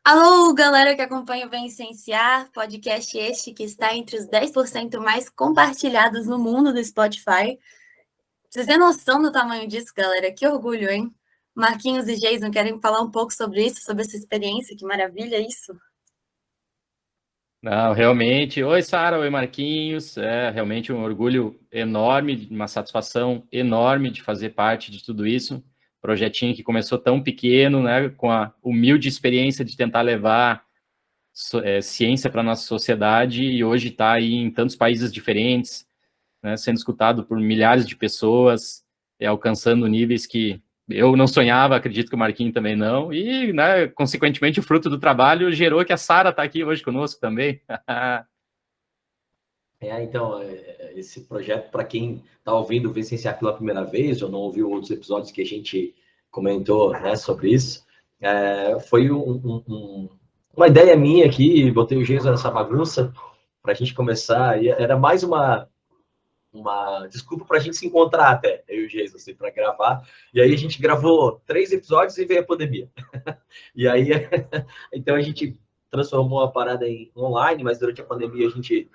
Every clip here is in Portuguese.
Alô, galera que acompanha o Vem Cienciar, podcast este que está entre os 10% mais compartilhados no mundo do Spotify. Vocês têm noção do tamanho disso, galera? Que orgulho, hein? Marquinhos e Jason querem falar um pouco sobre isso, sobre essa experiência, que maravilha isso. Não, realmente. Oi, Sara, oi, Marquinhos. É realmente um orgulho enorme, uma satisfação enorme de fazer parte de tudo isso. Projetinho que começou tão pequeno, né, com a humilde experiência de tentar levar ciência para a nossa sociedade e hoje está aí em tantos países diferentes, né, sendo escutado por milhares de pessoas, alcançando níveis que eu não sonhava, acredito que o Marquinhos também não, e, né, consequentemente, o fruto do trabalho gerou que a Sara está aqui hoje conosco também. Então, esse projeto, para quem está ouvindo o Vicenciar pela primeira vez, ou não ouviu outros episódios que a gente comentou, né, sobre isso, foi uma ideia minha aqui, botei o Geiso nessa bagunça para a gente começar, e era mais uma desculpa para a gente se encontrar até, eu e o Geiso, assim, para gravar, e aí a gente gravou 3 episódios e veio a pandemia. E aí, então a gente transformou a parada em online, mas durante a pandemia a gente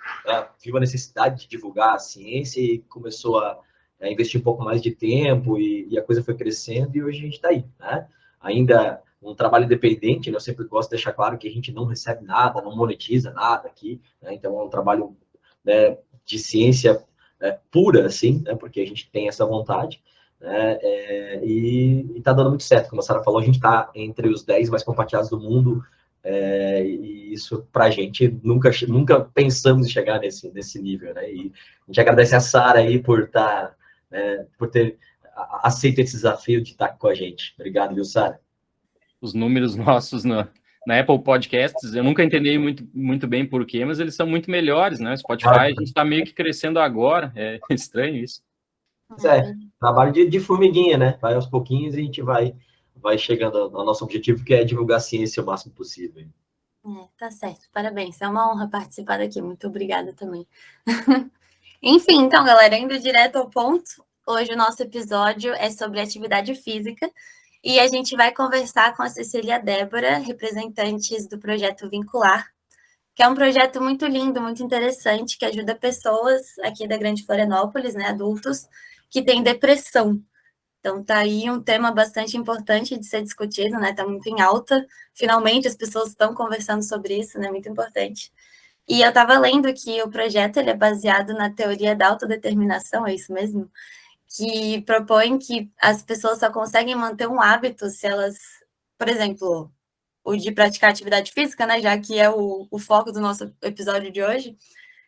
viu a necessidade de divulgar a ciência e começou a investir um pouco mais de tempo e a coisa foi crescendo e hoje a gente está aí, né? Ainda um trabalho independente, né? Eu sempre gosto de deixar claro que a gente não recebe nada, não monetiza nada aqui, né? Então é um trabalho, né, de ciência pura, assim, né? Porque a gente tem essa vontade. E está dando muito certo. Como a Sara falou, a gente está entre os 10 mais compartilhados do mundo, e isso, para a gente, nunca pensamos em chegar nesse nível, né? E a gente agradece a Sara aí por ter aceito esse desafio de estar com a gente. Obrigado, viu, Sara? Os números nossos na Apple Podcasts, eu nunca entendi muito bem por quê, mas eles são muito melhores, né? Spotify, a gente está meio que crescendo agora, é estranho isso. Trabalho de formiguinha, né? Vai aos pouquinhos e a gente vai chegando ao nosso objetivo, que é divulgar a ciência o máximo possível. Tá certo, parabéns, é uma honra participar daqui, muito obrigada também. Enfim, então, galera, indo direto ao ponto, hoje o nosso episódio é sobre atividade física e a gente vai conversar com a Cecília e a Débora, representantes do projeto Vincular, que é um projeto muito lindo, muito interessante, que ajuda pessoas aqui da Grande Florianópolis, né, adultos, que têm depressão. Então, tá aí um tema bastante importante de ser discutido, né? Tá muito em alta. Finalmente, as pessoas estão conversando sobre isso, né? Muito importante. E eu estava lendo que o projeto ele é baseado na teoria da autodeterminação, é isso mesmo? Que propõe que as pessoas só conseguem manter um hábito se elas, por exemplo, o de praticar atividade física, né? Já que é o foco do nosso episódio de hoje.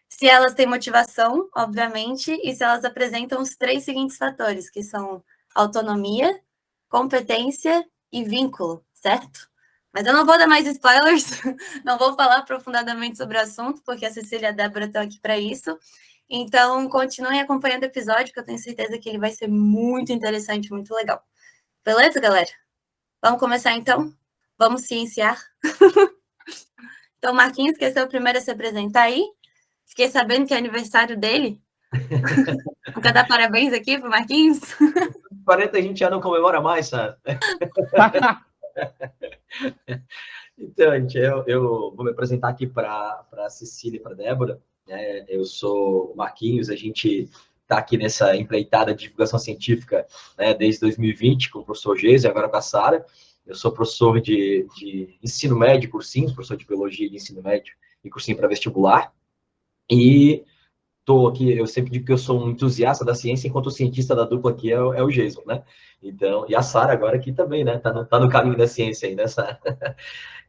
Se elas têm motivação, obviamente, e se elas apresentam os 3 seguintes fatores, que são autonomia, competência e vínculo, certo? Mas eu não vou dar mais spoilers, não vou falar aprofundadamente sobre o assunto, porque a Cecília e a Débora estão aqui para isso. Então, continuem acompanhando o episódio, que eu tenho certeza que ele vai ser muito interessante, muito legal. Beleza, galera? Vamos começar, então? Vamos cienciar? Então, Marquinhos, que esse é o primeiro a se apresentar aí. Fiquei sabendo que é aniversário dele. Vou dar parabéns aqui pro Marquinhos. 40 a gente já não comemora mais, sabe? Então, gente, eu vou me apresentar aqui para a Cecília e para a Débora. Eu sou o Marquinhos, a gente está aqui nessa empreitada de divulgação científica, né, desde 2020 com o professor Geis e agora com a Sara. Eu sou professor de ensino médio, cursinhos, professor de biologia de ensino médio e cursinho para vestibular. E estou aqui, eu sempre digo que eu sou um entusiasta da ciência, enquanto o cientista da dupla aqui é o Jason, né? Então, e a Sara agora aqui também, né? Tá no caminho da ciência ainda, Sara.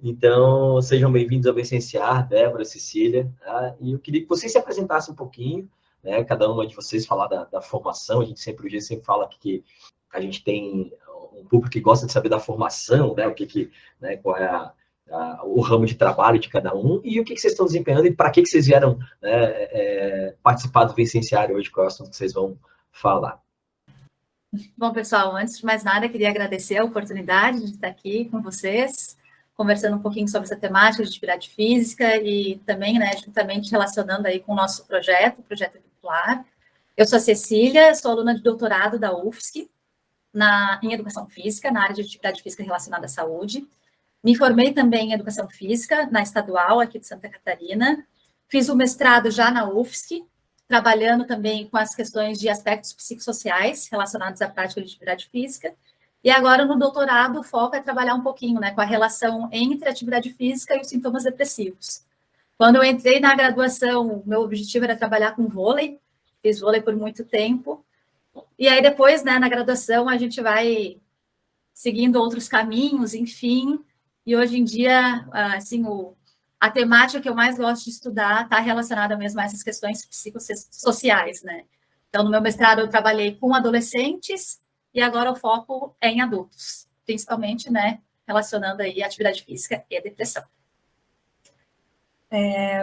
Então, sejam bem-vindos ao Vicenciar, Débora, Cecília. Tá? E eu queria que vocês se apresentassem um pouquinho, né? Cada uma de vocês falar da formação. A gente sempre, o Jason sempre fala que a gente tem um público que gosta de saber da formação, né? Né? Qual é o ramo de trabalho de cada um e o que vocês estão desempenhando e para que vocês vieram, né, participar do Vicenciário hoje, qual é o assunto que vocês vão falar. Bom, pessoal, antes de mais nada, queria agradecer a oportunidade de estar aqui com vocês, conversando um pouquinho sobre essa temática de atividade física e também, né, juntamente relacionando aí com o nosso projeto, o Projeto Vincular. Eu sou a Cecília, sou aluna de doutorado da UFSC em Educação Física, na área de atividade física relacionada à saúde. Me formei também em Educação Física, na Estadual, aqui de Santa Catarina. Fiz o mestrado já na UFSC, trabalhando também com as questões de aspectos psicossociais relacionados à prática de atividade física. E agora, no doutorado, o foco é trabalhar um pouquinho, né, com a relação entre a atividade física e os sintomas depressivos. Quando eu entrei na graduação, meu objetivo era trabalhar com vôlei, fiz vôlei por muito tempo. E aí, depois, né, na graduação, a gente vai seguindo outros caminhos, enfim. E hoje em dia, assim, a temática que eu mais gosto de estudar está relacionada mesmo a essas questões psicossociais, né? Então, no meu mestrado, eu trabalhei com adolescentes e agora o foco é em adultos, principalmente, né, relacionando aí a atividade física e a depressão.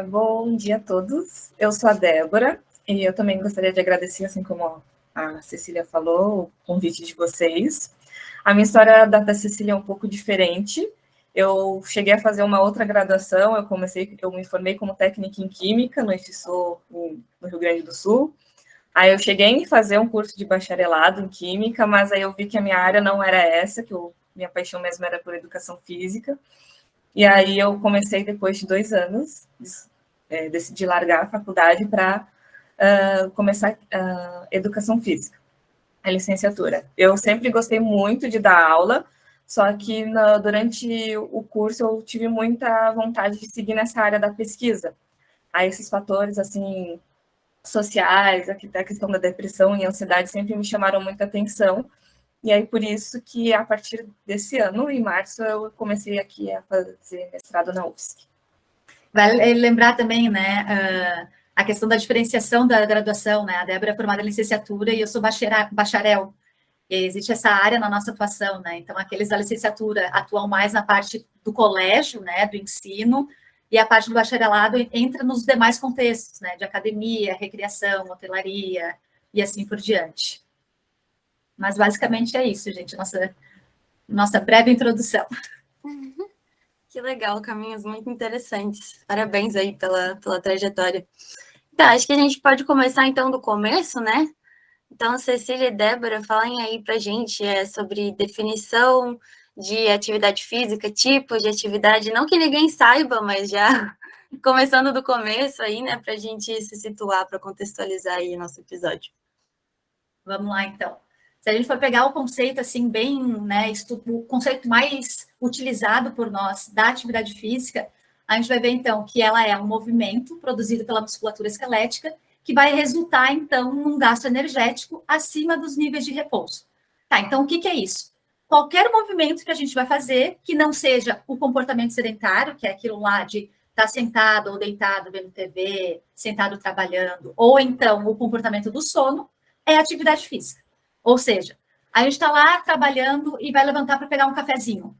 Bom dia a todos. Eu sou a Débora e eu também gostaria de agradecer, assim como a Cecília falou, o convite de vocês. A minha história da Cecília é um pouco diferente. Eu cheguei a fazer uma outra graduação, eu me formei como técnica em Química no IFSU, no Rio Grande do Sul. Aí eu cheguei em fazer um curso de bacharelado em Química, mas aí eu vi que a minha área não era essa, minha paixão mesmo era por Educação Física. E aí eu comecei, depois de 2 anos, decidi largar a faculdade para começar Educação Física, a licenciatura. Eu sempre gostei muito de dar aula, só que durante o curso eu tive muita vontade de seguir nessa área da pesquisa. Aí esses fatores, assim, sociais, a questão da depressão e ansiedade sempre me chamaram muita atenção. E aí, por isso que, a partir desse ano, em março, eu comecei aqui a fazer mestrado na UFSC. Vale lembrar também, né, a questão da diferenciação da graduação, né? A Débora é formada em licenciatura e eu sou bacharel. E existe essa área na nossa atuação, né? Então, aqueles da licenciatura atuam mais na parte do colégio, né, do ensino, e a parte do bacharelado entra nos demais contextos, né, de academia, recreação, hotelaria e assim por diante. Mas, basicamente, é isso, gente, nossa breve introdução. Que legal, caminhos muito interessantes. Parabéns aí pela trajetória. Tá, acho que a gente pode começar, então, do começo, né? Então, Cecília e Débora, falem aí pra gente sobre definição de atividade física, tipos de atividade, não que ninguém saiba, mas já começando do começo aí, né, pra gente se situar, para contextualizar aí o nosso episódio. Vamos lá, então. Se a gente for pegar o conceito, assim, bem, né, o conceito mais utilizado por nós da atividade física, a gente vai ver, então, que ela é um movimento produzido pela musculatura esquelética que vai resultar, então, num gasto energético acima dos níveis de repouso. Tá, então, o que é isso? Qualquer movimento que a gente vai fazer que não seja o comportamento sedentário, que é aquilo lá de estar sentado ou deitado vendo TV, sentado trabalhando, ou então o comportamento do sono, é atividade física. Ou seja, a gente está lá trabalhando e vai levantar para pegar um cafezinho.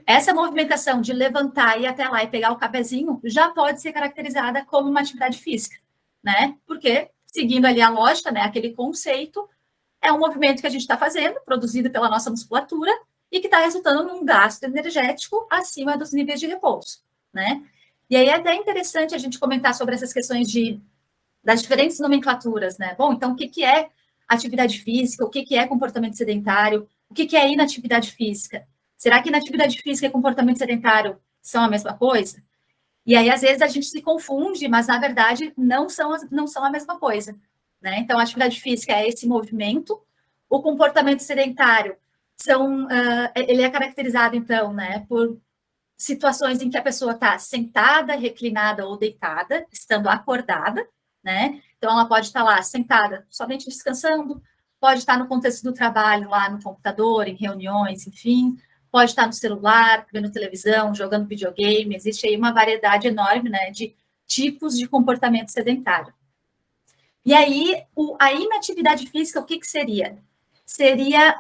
Essa movimentação de levantar e ir até lá e pegar o cafezinho já pode ser caracterizada como uma atividade física, né? Porque, seguindo ali a lógica, né, aquele conceito, é um movimento que a gente está fazendo, produzido pela nossa musculatura, e que está resultando num gasto energético acima dos níveis de repouso, né? E aí é até interessante a gente comentar sobre essas questões das diferentes nomenclaturas, né? Bom, então, o que é atividade física? O que é comportamento sedentário? O que é inatividade física? Será que inatividade física e comportamento sedentário são a mesma coisa? E aí, às vezes, a gente se confunde, mas, na verdade, não são a mesma coisa, né? Então, a atividade física é esse movimento, o comportamento sedentário ele é caracterizado, então, né, por situações em que a pessoa está sentada, reclinada ou deitada, estando acordada, né? Então, ela pode estar lá sentada, somente descansando, pode estar no contexto do trabalho, lá no computador, em reuniões, enfim, pode estar no celular, vendo televisão, jogando videogame, existe aí uma variedade enorme, né, de tipos de comportamento sedentário. E aí, a inatividade física, o que seria? Seria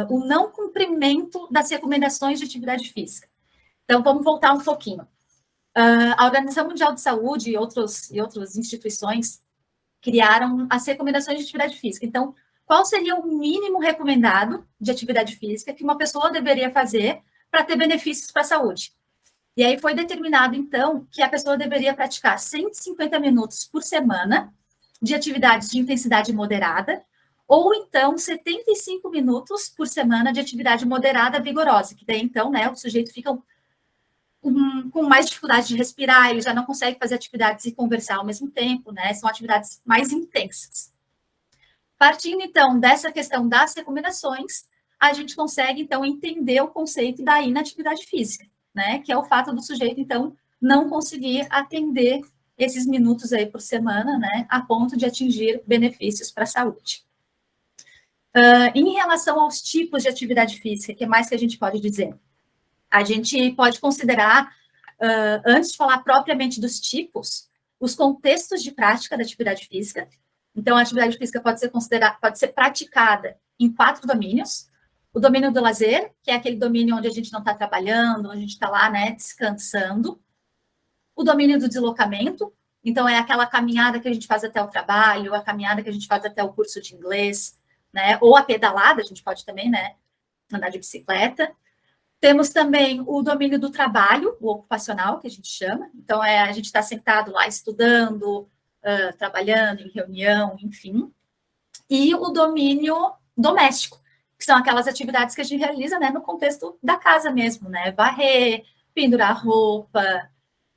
o não cumprimento das recomendações de atividade física. Então, vamos voltar um pouquinho. A Organização Mundial de Saúde e outras instituições criaram as recomendações de atividade física. Então, qual seria o mínimo recomendado de atividade física que uma pessoa deveria fazer para ter benefícios para a saúde? E aí foi determinado, então, que a pessoa deveria praticar 150 minutos por semana de atividades de intensidade moderada ou então 75 minutos por semana de atividade moderada vigorosa, que daí então, né, o sujeito fica com mais dificuldade de respirar, ele já não consegue fazer atividades e conversar ao mesmo tempo, né? São atividades mais intensas. Partindo, então, dessa questão das recomendações, a gente consegue, então, entender o conceito da inatividade física, né? Que é o fato do sujeito, então, não conseguir atender esses minutos aí por semana, né? A ponto de atingir benefícios para a saúde. Em relação aos tipos de atividade física, o que mais que a gente pode dizer? A gente pode considerar, antes de falar propriamente dos tipos, os contextos de prática da atividade física. Então, a atividade física pode ser praticada em 4 domínios. O domínio do lazer, que é aquele domínio onde a gente não está trabalhando, onde a gente está lá, né, descansando. O domínio do deslocamento, então é aquela caminhada que a gente faz até o trabalho, a caminhada que a gente faz até o curso de inglês, né, ou a pedalada, a gente pode também, né, andar de bicicleta. Temos também o domínio do trabalho, o ocupacional, que a gente chama. Então, a gente está sentado lá estudando, trabalhando em reunião, enfim. E o domínio doméstico, que são aquelas atividades que a gente realiza, né, no contexto da casa mesmo, né? Varrer, pendurar roupa,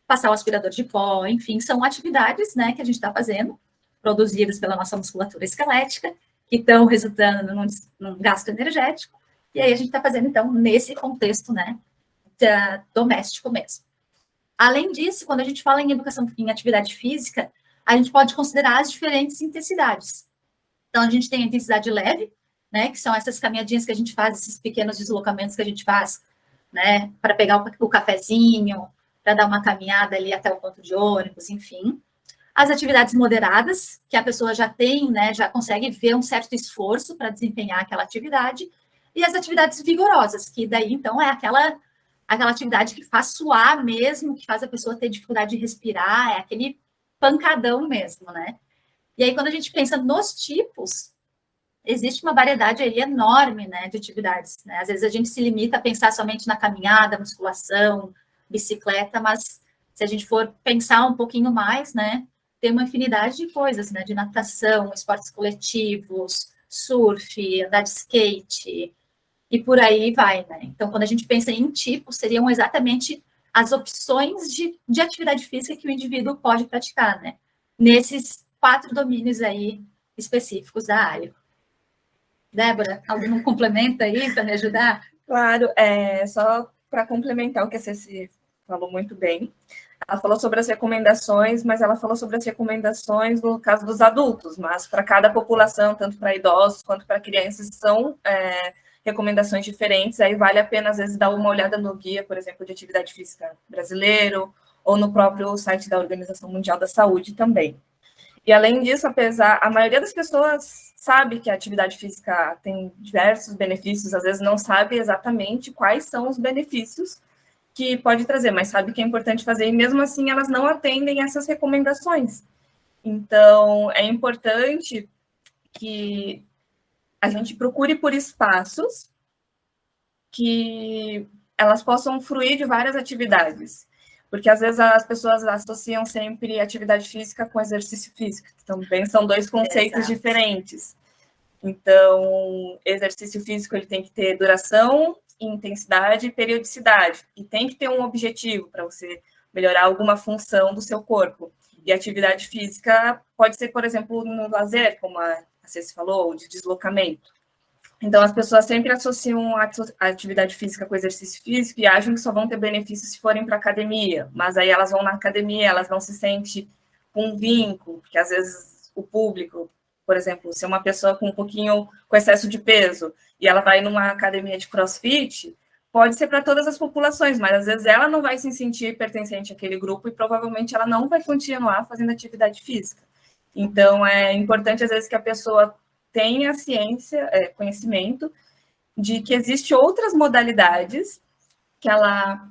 passar o aspirador de pó, enfim, são atividades, né, que a gente está fazendo, produzidas pela nossa musculatura esquelética, que estão resultando num gasto energético. E aí a gente está fazendo, então, nesse contexto, né, doméstico mesmo. Além disso, quando a gente fala em educação em atividade física, a gente pode considerar as diferentes intensidades. Então, a gente tem a intensidade leve, né, que são essas caminhadinhas que a gente faz, esses pequenos deslocamentos que a gente faz, né, para pegar o cafezinho, para dar uma caminhada ali até o ponto de ônibus, enfim. As atividades moderadas, que a pessoa já tem, né, já consegue ver um certo esforço para desempenhar aquela atividade, e as atividades vigorosas, que daí, então, é aquela atividade que faz suar mesmo, que faz a pessoa ter dificuldade de respirar, é aquele pancadão mesmo, né? E aí, quando a gente pensa nos tipos, existe uma variedade aí enorme, né, de atividades, né? Às vezes a gente se limita a pensar somente na caminhada, musculação, bicicleta, mas se a gente for pensar um pouquinho mais, né, tem uma infinidade de coisas, né, de natação, esportes coletivos, surf, andar de skate, e por aí vai, né? Então, quando a gente pensa em tipos, seriam exatamente as opções de atividade física que o indivíduo pode praticar, né? Nesses 4 domínios aí específicos da área. Débora, algum complemento aí para me ajudar? Claro, só para complementar o que a Ceci falou muito bem. Ela falou sobre as recomendações, mas ela falou sobre as recomendações no caso dos adultos, mas para cada população, tanto para idosos quanto para crianças, são recomendações diferentes, aí vale a pena, às vezes, dar uma olhada no guia, por exemplo, de atividade física brasileiro, ou no próprio site da Organização Mundial da Saúde também. E, além disso, a maioria das pessoas sabe que a atividade física tem diversos benefícios, às vezes não sabe exatamente quais são os benefícios que pode trazer, mas sabe que é importante fazer, e mesmo assim elas não atendem essas recomendações. Então, é importante que a gente procure por espaços que elas possam fruir de várias atividades, porque às vezes as pessoas associam sempre atividade física com exercício físico, que também são 2 conceitos diferentes. Então, exercício físico ele tem que ter duração, intensidade e periodicidade, e tem que ter um objetivo para você melhorar alguma função do seu corpo. E atividade física pode ser, por exemplo, no lazer, como a Ceci falou, de deslocamento. Então, as pessoas sempre associam a atividade física com exercício físico e acham que só vão ter benefícios se forem para a academia, mas aí elas vão na academia, elas não se sentem com um vínculo, porque às vezes o público, por exemplo, se é uma pessoa com com excesso de peso e ela vai numa academia de crossfit, pode ser para todas as populações, mas às vezes ela não vai se sentir pertencente àquele grupo e provavelmente ela não vai continuar fazendo atividade física. Então, é importante, às vezes, que a pessoa tenha ciência, conhecimento de que existem outras modalidades que ela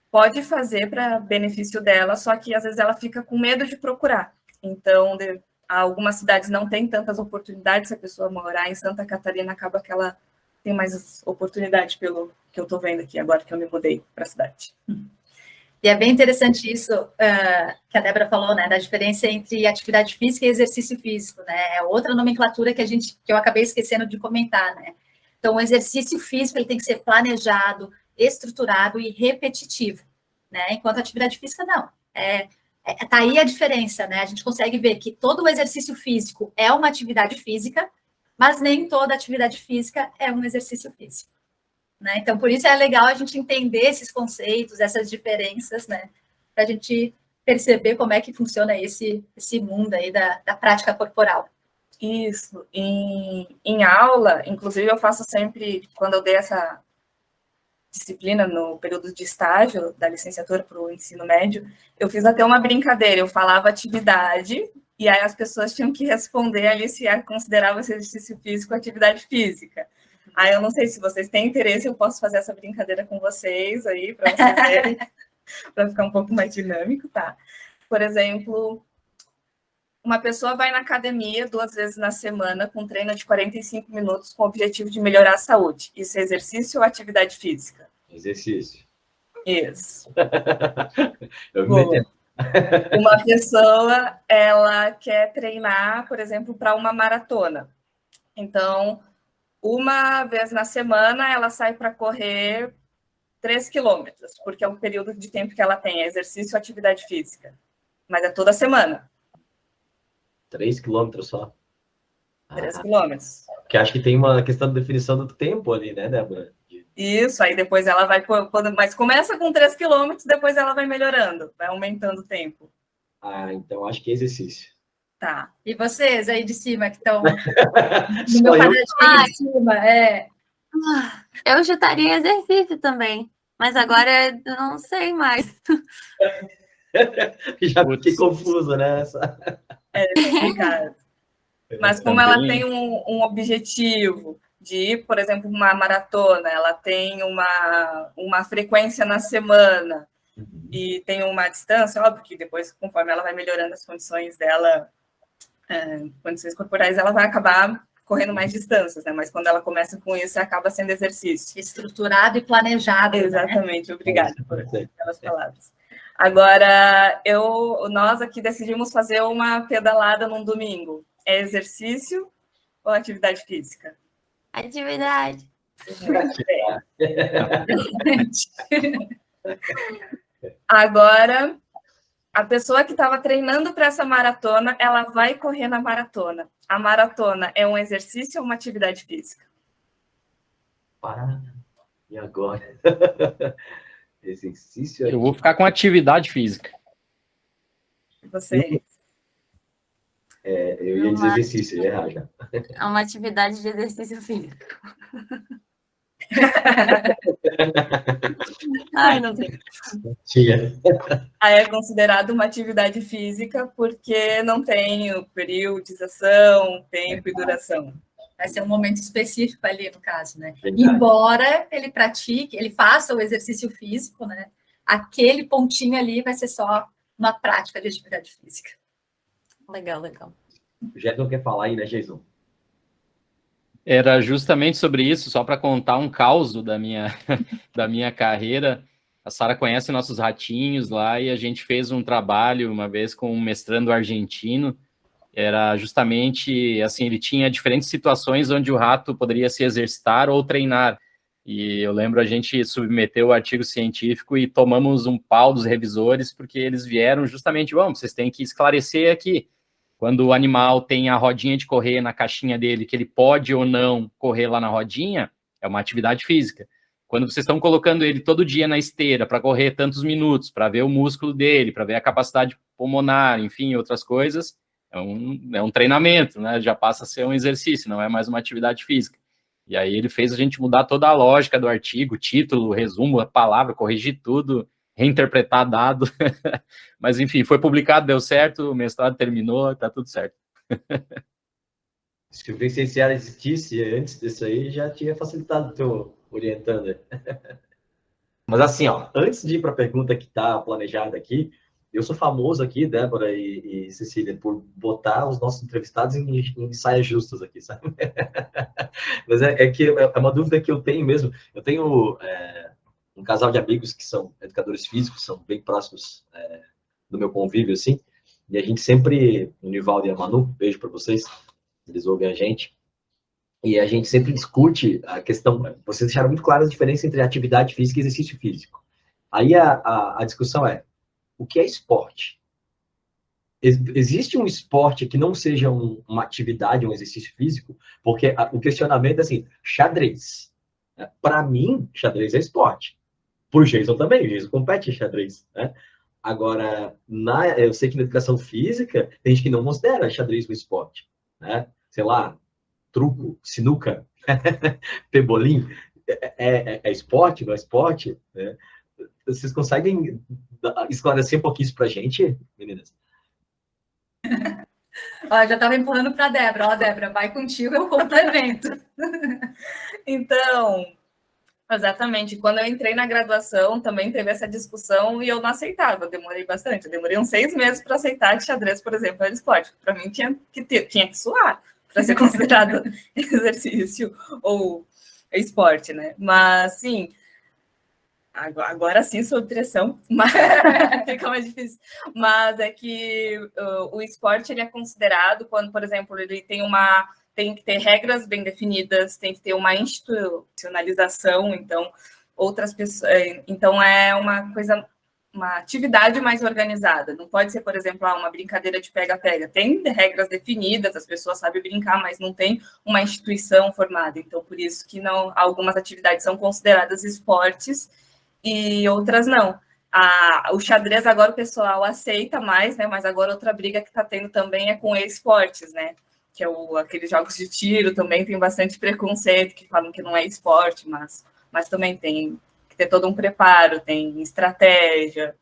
pode fazer para benefício dela, só que às vezes ela fica com medo de procurar. Então, algumas cidades não têm tantas oportunidades, se a pessoa morar em Santa Catarina, acaba que ela tem mais oportunidade, pelo que eu estou vendo aqui agora que eu me mudei para a cidade. E é bem interessante isso que a Débora falou, né, da diferença entre atividade física e exercício físico, né? É outra nomenclatura que eu acabei esquecendo de comentar, né? Então, o exercício físico ele tem que ser planejado, estruturado e repetitivo, né? Enquanto a atividade física não. Tá aí a diferença, né? A gente consegue ver que todo o exercício físico é uma atividade física, mas nem toda atividade física é um exercício físico, né? Então, por isso é legal a gente entender esses conceitos, essas diferenças, né? Para a gente perceber como é que funciona esse mundo aí da prática corporal. Isso. Em aula, inclusive eu faço sempre, quando eu dei essa disciplina no período de estágio da licenciatura para o ensino médio, eu fiz até uma brincadeira, eu falava atividade, e aí as pessoas tinham que responder ali se considerava esse exercício físico atividade física. Aí eu não sei se vocês têm interesse, eu posso fazer essa brincadeira com vocês aí, para vocês verem, para ficar um pouco mais dinâmico, tá? Por exemplo, uma pessoa vai na academia 2 vezes na semana com treino de 45 minutos com o objetivo de melhorar a saúde. Isso é exercício ou atividade física? Exercício. Isso. Eu me entendo. Uma pessoa, ela quer treinar, por exemplo, para uma maratona. Então, 1 vez na semana, ela sai para correr 3 quilômetros, porque é o período de tempo que ela tem, é exercício ou atividade física. Mas é toda semana. 3 quilômetros só. 3 quilômetros. Porque acho que tem uma questão de definição do tempo ali, né, Débora? Isso, aí depois ela vai... Mas começa com 3 quilômetros, depois ela vai melhorando, vai aumentando o tempo. Então acho que é exercício. Tá. E vocês aí de cima, que estão no meu quadradinho de cima, Eu chutaria exercício também, mas agora eu não sei mais. Já fiquei confusa, né? É complicado. Mas como ela tem um objetivo de ir, por exemplo, uma maratona, ela tem uma frequência na semana e tem uma distância, óbvio que depois, conforme ela vai melhorando as condições dela, condições corporais, ela vai acabar correndo mais distâncias, né? Mas quando ela começa com isso, acaba sendo exercício. Estruturado e planejado. Exatamente, né? Obrigada por aquelas palavras. Agora, nós aqui decidimos fazer uma pedalada num domingo. É exercício ou atividade física? Atividade. Agora, a pessoa que estava treinando para essa maratona, ela vai correr na maratona. A maratona é um exercício ou uma atividade física? E agora? Exercício? Eu vou ficar com atividade física. Vocês? Eu ia dizer exercício, eu ia errar já. É uma atividade de exercício físico. Ai, não sei. É considerado uma atividade física porque não tem periodização, tempo e duração. Vai ser um momento específico ali, no caso, né? Verdade. Embora ele pratique, ele faça o exercício físico, né? Aquele pontinho ali vai ser só uma prática de atividade física. Legal, legal. O Jason quer falar aí, né, Jason? Era justamente sobre isso, só para contar um caos da minha carreira. A Sara conhece nossos ratinhos lá e a gente fez um trabalho uma vez com um mestrando argentino. Era justamente, assim, ele tinha diferentes situações onde o rato poderia se exercitar ou treinar. E eu lembro a gente submeteu o artigo científico e tomamos um pau dos revisores, porque eles vieram justamente, vocês têm que esclarecer aqui. Quando o animal tem a rodinha de correr na caixinha dele, que ele pode ou não correr lá na rodinha, é uma atividade física. Quando vocês estão colocando ele todo dia na esteira para correr tantos minutos, para ver o músculo dele, para ver a capacidade pulmonar, enfim, outras coisas, é um treinamento, né? Já passa a ser um exercício, não é mais uma atividade física. E aí ele fez a gente mudar toda a lógica do artigo, título, resumo, a palavra, corrigir tudo, reinterpretar dado. Mas, enfim, foi publicado, deu certo, o mestrado terminou, tá tudo certo. Se o licenciado existisse antes disso aí, já tinha facilitado o teu orientando. Mas assim, antes de ir para a pergunta que está planejada aqui, eu sou famoso aqui, Débora e Cecília, por botar os nossos entrevistados em saias justas aqui, sabe? Mas é que é uma dúvida que eu tenho mesmo. Eu tenho um casal de amigos que são educadores físicos, são bem próximos do meu convívio, assim, e a gente sempre, o Nivaldo e a Manu, beijo para vocês, eles ouvem a gente, e a gente sempre discute a questão, vocês deixaram muito clara a diferença entre atividade física e exercício físico. Aí a discussão é, o que é esporte? Existe um esporte que não seja uma atividade, um exercício físico? Porque o questionamento é assim, xadrez. Para mim, xadrez é esporte. Por Jason também, o Jason compete em xadrez, né? Agora, eu sei que na educação física, tem gente que não considera xadrez um esporte, né? Sei lá, truco, sinuca, pebolim, é esporte, não é esporte? Né? Vocês conseguem esclarecer um pouquinho isso pra gente, meninas? Ó, já estava empurrando para a Débora. Ó, Débora, vai contigo, eu complemento. Então, exatamente. Quando eu entrei na graduação, também teve essa discussão e eu não aceitava. Eu demorei bastante. Eu demorei uns 6 meses para aceitar que xadrez, por exemplo, era esporte. Para mim, tinha que suar para ser considerado exercício ou esporte, né? Mas, sim, agora sim, sob pressão, mas fica mais difícil. Mas é que o esporte ele é considerado quando, por exemplo, ele tem que ter regras bem definidas, tem que ter uma institucionalização, então outras pessoas, então é uma atividade mais organizada. Não pode ser, por exemplo, uma brincadeira de pega-pega. Tem regras definidas, as pessoas sabem brincar, mas não tem uma instituição formada. Então, por isso que algumas atividades são consideradas esportes e outras não. O xadrez agora o pessoal aceita mais, né? Mas agora outra briga que está tendo também é com esportes, né? Que é aqueles jogos de tiro, também tem bastante preconceito, que falam que não é esporte, mas também tem que ter todo um preparo, tem estratégia,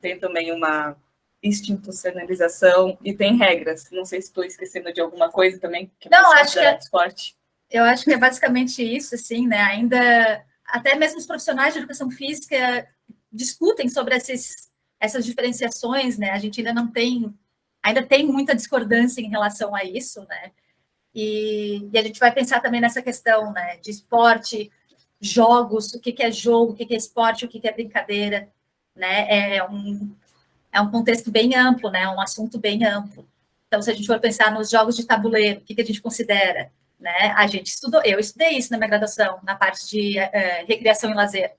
tem também uma institucionalização e tem regras. Não sei se estou esquecendo de alguma coisa também. Não, acho que esporte. Eu acho que é basicamente isso, assim, né? Ainda, até mesmo os profissionais de educação física discutem sobre essas diferenciações, né? A gente ainda tem muita discordância em relação a isso, né? E a gente vai pensar também nessa questão, né, de esporte, jogos, o que é jogo, o que é esporte, o que é brincadeira, né? É um contexto bem amplo, né? Um assunto bem amplo. Então, se a gente for pensar nos jogos de tabuleiro, o que a gente considera, né? Eu estudei isso na minha graduação, na parte de recreação e lazer,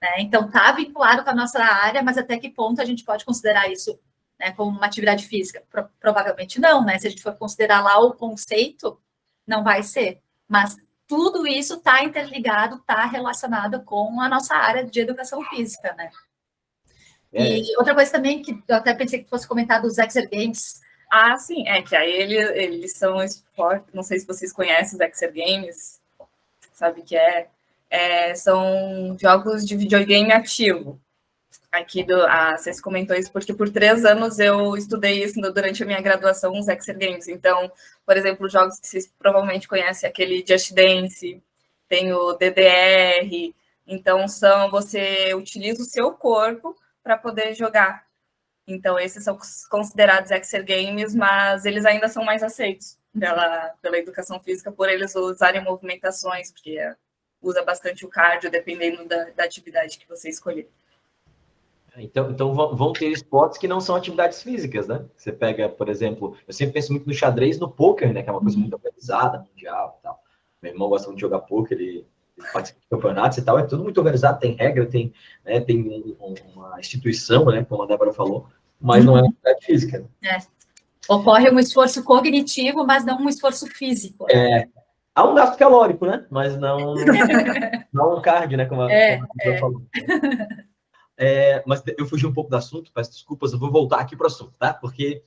né? Então, está vinculado com a nossa área, mas até que ponto a gente pode considerar isso, né, como uma atividade física? Provavelmente não, né? Se a gente for considerar lá o conceito, não vai ser. Mas tudo isso está interligado, está relacionado com a nossa área de educação física, né? E outra coisa também que eu até pensei que fosse comentar dos Exer Games. Ah, sim, que aí eles são esporte, não sei se vocês conhecem os Exer Games, sabe o que são jogos de videogame ativo. Aqui vocês comentou isso porque por 3 anos eu estudei isso durante a minha graduação, os Exer Games. Então, por exemplo, jogos que vocês provavelmente conhecem, aquele Just Dance, tem o DDR. Então, você utiliza o seu corpo para poder jogar. Então, esses são considerados Exer Games, mas eles ainda são mais aceitos pela educação física, por eles usarem movimentações, porque usa bastante o cardio, dependendo da atividade que você escolher. Então vão ter esportes que não são atividades físicas, né? Você pega, por exemplo, eu sempre penso muito no xadrez, no pôquer, né? Que é uma coisa muito organizada, mundial e tal. Meu irmão gosta muito de jogar pôquer, ele participa de campeonatos e tal, é tudo muito organizado, tem regra, tem uma instituição, né? Como a Débora falou, mas não é atividade física. Ocorre um esforço cognitivo, mas não um esforço físico. Há um gasto calórico, né? Mas não um cardio, né? Como a Débora falou. Mas eu fugi um pouco do assunto, peço desculpas, eu vou voltar aqui para o assunto, tá? Porque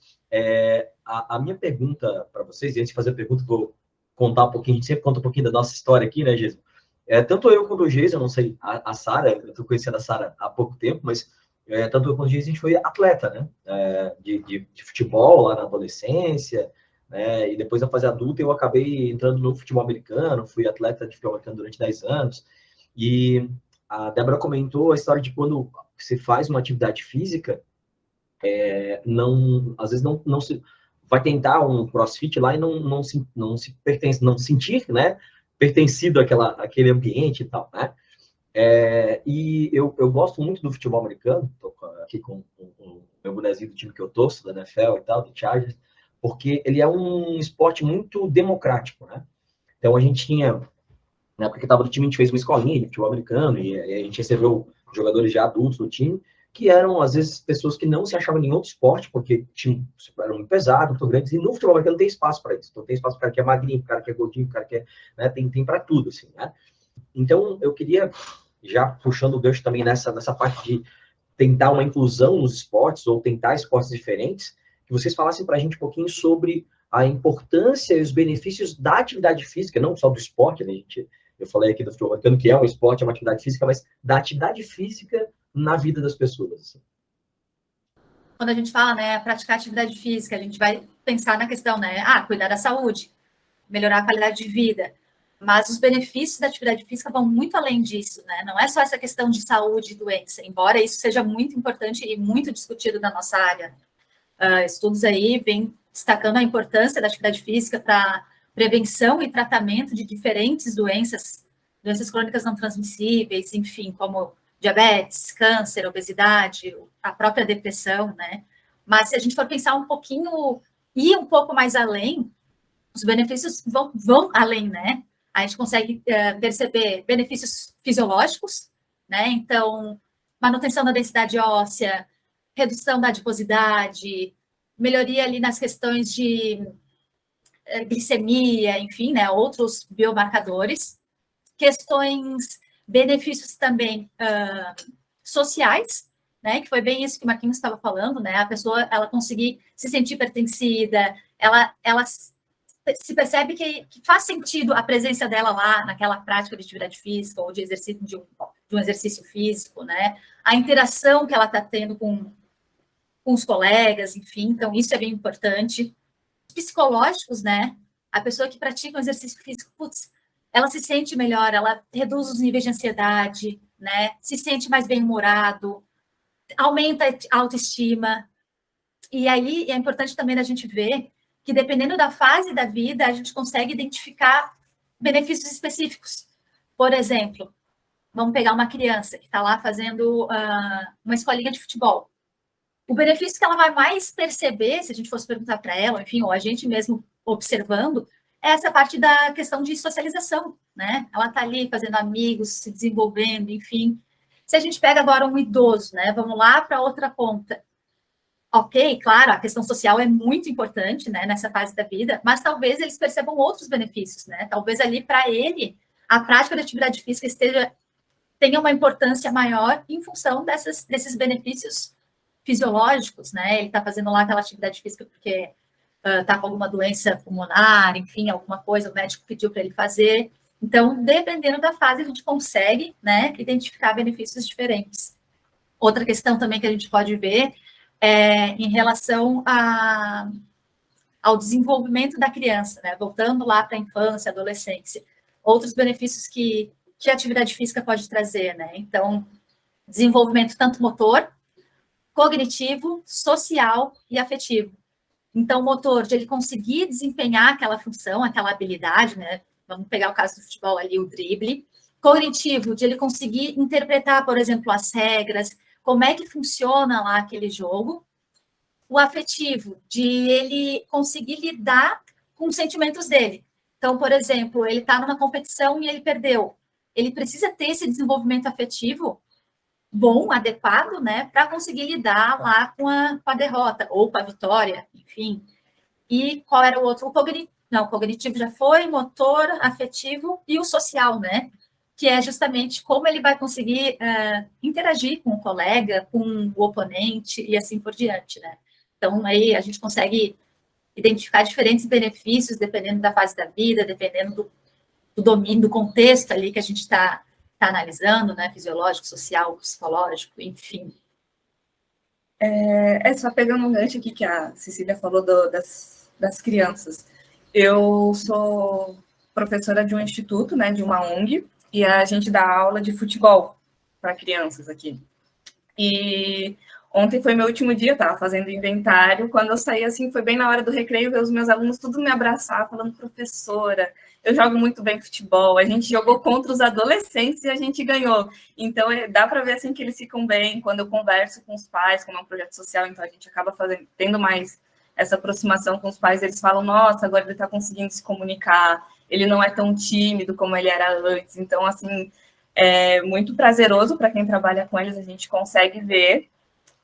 a minha pergunta para vocês, e antes de fazer a pergunta, vou contar um pouquinho, a gente sempre conta um pouquinho da nossa história aqui, né, Geisa? Tanto eu quanto o Geisa, eu não sei, a Sara, eu estou conhecendo a Sara há pouco tempo, mas tanto eu quanto o Geisa, a gente foi atleta, né? De futebol lá na adolescência, né? E depois na fase adulta eu acabei entrando no futebol americano, fui atleta de futebol americano durante 10 anos, e a Débora comentou a história de quando você faz uma atividade física, às vezes não se vai tentar um crossfit lá e não se pertence, não sentir, né, pertencido àquele ambiente e tal, né? E eu gosto muito do futebol americano, estou aqui com o meu bonezinho do time que eu torço, da NFL e tal, do Chargers, porque ele é um esporte muito democrático, né? Então a gente tinha, na época que estava no time, a gente fez uma escolinha de futebol americano, e a gente recebeu jogadores já adultos do time, que eram, às vezes, pessoas que não se achavam em nenhum outro esporte, porque eram muito pesados, muito grandes, e no futebol americano tem espaço para isso. Então tem espaço para o cara que é magrinho, para o cara que é gordinho, para o cara que é... Né, tem para tudo, assim, né? Então, eu queria, já puxando o gancho também nessa parte de tentar uma inclusão nos esportes, ou tentar esportes diferentes, que vocês falassem para a gente um pouquinho sobre a importância e os benefícios da atividade física, não só do esporte, né? Eu falei aqui do futebol americano, que é um esporte, é uma atividade física, mas da atividade física na vida das pessoas. Assim. Quando a gente fala, né, praticar atividade física, a gente vai pensar na questão, né, cuidar da saúde, melhorar a qualidade de vida. Mas os benefícios da atividade física vão muito além disso, né? Não é só essa questão de saúde e doença, embora isso seja muito importante e muito discutido na nossa área. Estudos aí vêm destacando a importância da atividade física para prevenção e tratamento de diferentes doenças crônicas não transmissíveis, enfim, como diabetes, câncer, obesidade, a própria depressão, né? Mas se a gente for pensar um pouquinho, ir um pouco mais além, os benefícios vão além, né? A gente consegue perceber benefícios fisiológicos, né? Então, manutenção da densidade óssea, redução da adiposidade, melhoria ali nas questões de glicemia, enfim, né? Outros biomarcadores, benefícios também sociais, né? Que foi bem isso que o Marquinhos estava falando, né? A pessoa, ela conseguir se sentir pertencida, ela se percebe que faz sentido a presença dela lá naquela prática de atividade física ou de exercício de um exercício físico, né? A interação que ela está tendo com os colegas, enfim, então isso é bem importante. Psicológicos, né? A pessoa que pratica um exercício físico, putz, ela se sente melhor, ela reduz os níveis de ansiedade, né? Se sente mais bem-humorado, aumenta a autoestima. E aí é importante também a gente ver que dependendo da fase da vida, a gente consegue identificar benefícios específicos. Por exemplo, vamos pegar uma criança que está lá fazendo uma escolinha de futebol. O benefício que ela vai mais perceber, se a gente fosse perguntar para ela, enfim, ou a gente mesmo observando, é essa parte da questão de socialização, né? Ela está ali fazendo amigos, se desenvolvendo, enfim. Se a gente pega agora um idoso, né? Vamos lá para outra ponta. Ok, claro, a questão social é muito importante, né, nessa fase da vida, mas talvez eles percebam outros benefícios, né? Talvez ali para ele a prática de atividade física tenha uma importância maior em função desses benefícios fisiológicos, né? Ele está fazendo lá aquela atividade física porque está com alguma doença pulmonar, enfim, alguma coisa o médico pediu para ele fazer. Então, dependendo da fase, a gente consegue, né, identificar benefícios diferentes. Outra questão também que a gente pode ver em relação ao desenvolvimento da criança, né? Voltando lá para a infância, adolescência, outros benefícios que a atividade física pode trazer, né? Então, desenvolvimento tanto motor, cognitivo, social e afetivo. Então, o motor, de ele conseguir desempenhar aquela função, aquela habilidade, né? Vamos pegar o caso do futebol ali, o drible. Cognitivo, de ele conseguir interpretar, por exemplo, as regras, como é que funciona lá aquele jogo. O afetivo, de ele conseguir lidar com os sentimentos dele. Então, por exemplo, ele está numa competição e ele perdeu. Ele precisa ter esse desenvolvimento afetivo bom, adequado, né, para conseguir lidar lá com a derrota ou com a vitória, enfim. E qual era o outro? O cognitivo já foi, motor, afetivo e o social, né? Que é justamente como ele vai conseguir interagir com o colega, com o oponente e assim por diante, né? Então, aí a gente consegue identificar diferentes benefícios dependendo da fase da vida, dependendo do domínio, do contexto ali que a gente está analisando, né? Fisiológico, social, psicológico, enfim. Só pegando um gancho aqui que a Cecília falou das crianças. Eu sou professora de um instituto, né, de uma ONG, e a gente dá aula de futebol para crianças aqui. E ontem foi meu último dia, estava fazendo inventário. Quando eu saí, assim, foi bem na hora do recreio, ver os meus alunos tudo me abraçar, falando, professora, eu jogo muito bem futebol, a gente jogou contra os adolescentes e a gente ganhou. Então, dá para ver, assim, que eles ficam bem. Quando eu converso com os pais, como é um projeto social, então a gente acaba tendo mais essa aproximação com os pais, eles falam, nossa, agora ele está conseguindo se comunicar, ele não é tão tímido como ele era antes. Então, assim, é muito prazeroso para quem trabalha com eles, a gente consegue ver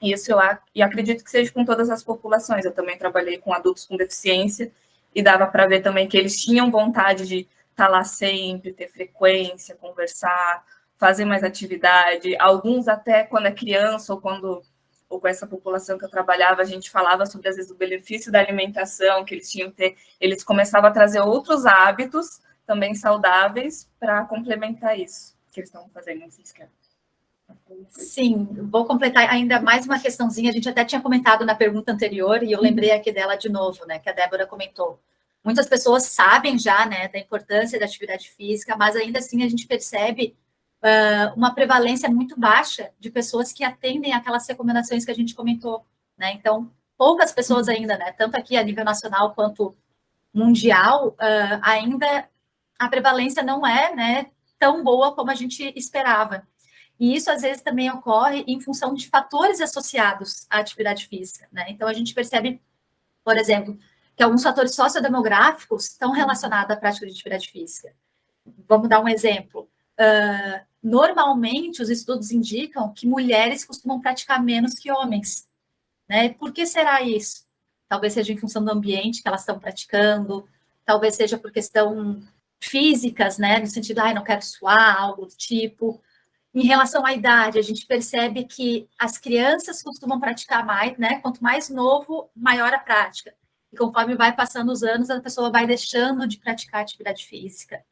isso, e acredito que seja com todas as populações. Eu também trabalhei com adultos com deficiência, e dava para ver também que eles tinham vontade de estar lá sempre, ter frequência, conversar, fazer mais atividade. Alguns até quando é criança ou com essa população que eu trabalhava, a gente falava sobre, às vezes, o benefício da alimentação que eles tinham que ter. Eles começavam a trazer outros hábitos também saudáveis para complementar isso que eles estão fazendo, não sei se quer. Sim, vou completar ainda mais uma questãozinha. A gente até tinha comentado na pergunta anterior e eu lembrei aqui dela de novo, né, que a Débora comentou. Muitas pessoas sabem já, né, da importância da atividade física, mas ainda assim a gente percebe uma prevalência muito baixa de pessoas que atendem aquelas recomendações que a gente comentou, né? Então, poucas pessoas ainda, né, tanto aqui a nível nacional quanto mundial, ainda a prevalência não é, né, tão boa como a gente esperava. E isso, às vezes, também ocorre em função de fatores associados à atividade física, né? Então, a gente percebe, por exemplo, que alguns fatores sociodemográficos estão relacionados à prática de atividade física. Vamos dar um exemplo. Normalmente, os estudos indicam que mulheres costumam praticar menos que homens, né? Por que será isso? Talvez seja em função do ambiente que elas estão praticando, talvez seja por questão físicas, né? No sentido, não quero suar, algo do tipo. Em relação à idade, a gente percebe que as crianças costumam praticar mais, né? Quanto mais novo, maior a prática. E conforme vai passando os anos, a pessoa vai deixando de praticar atividade física.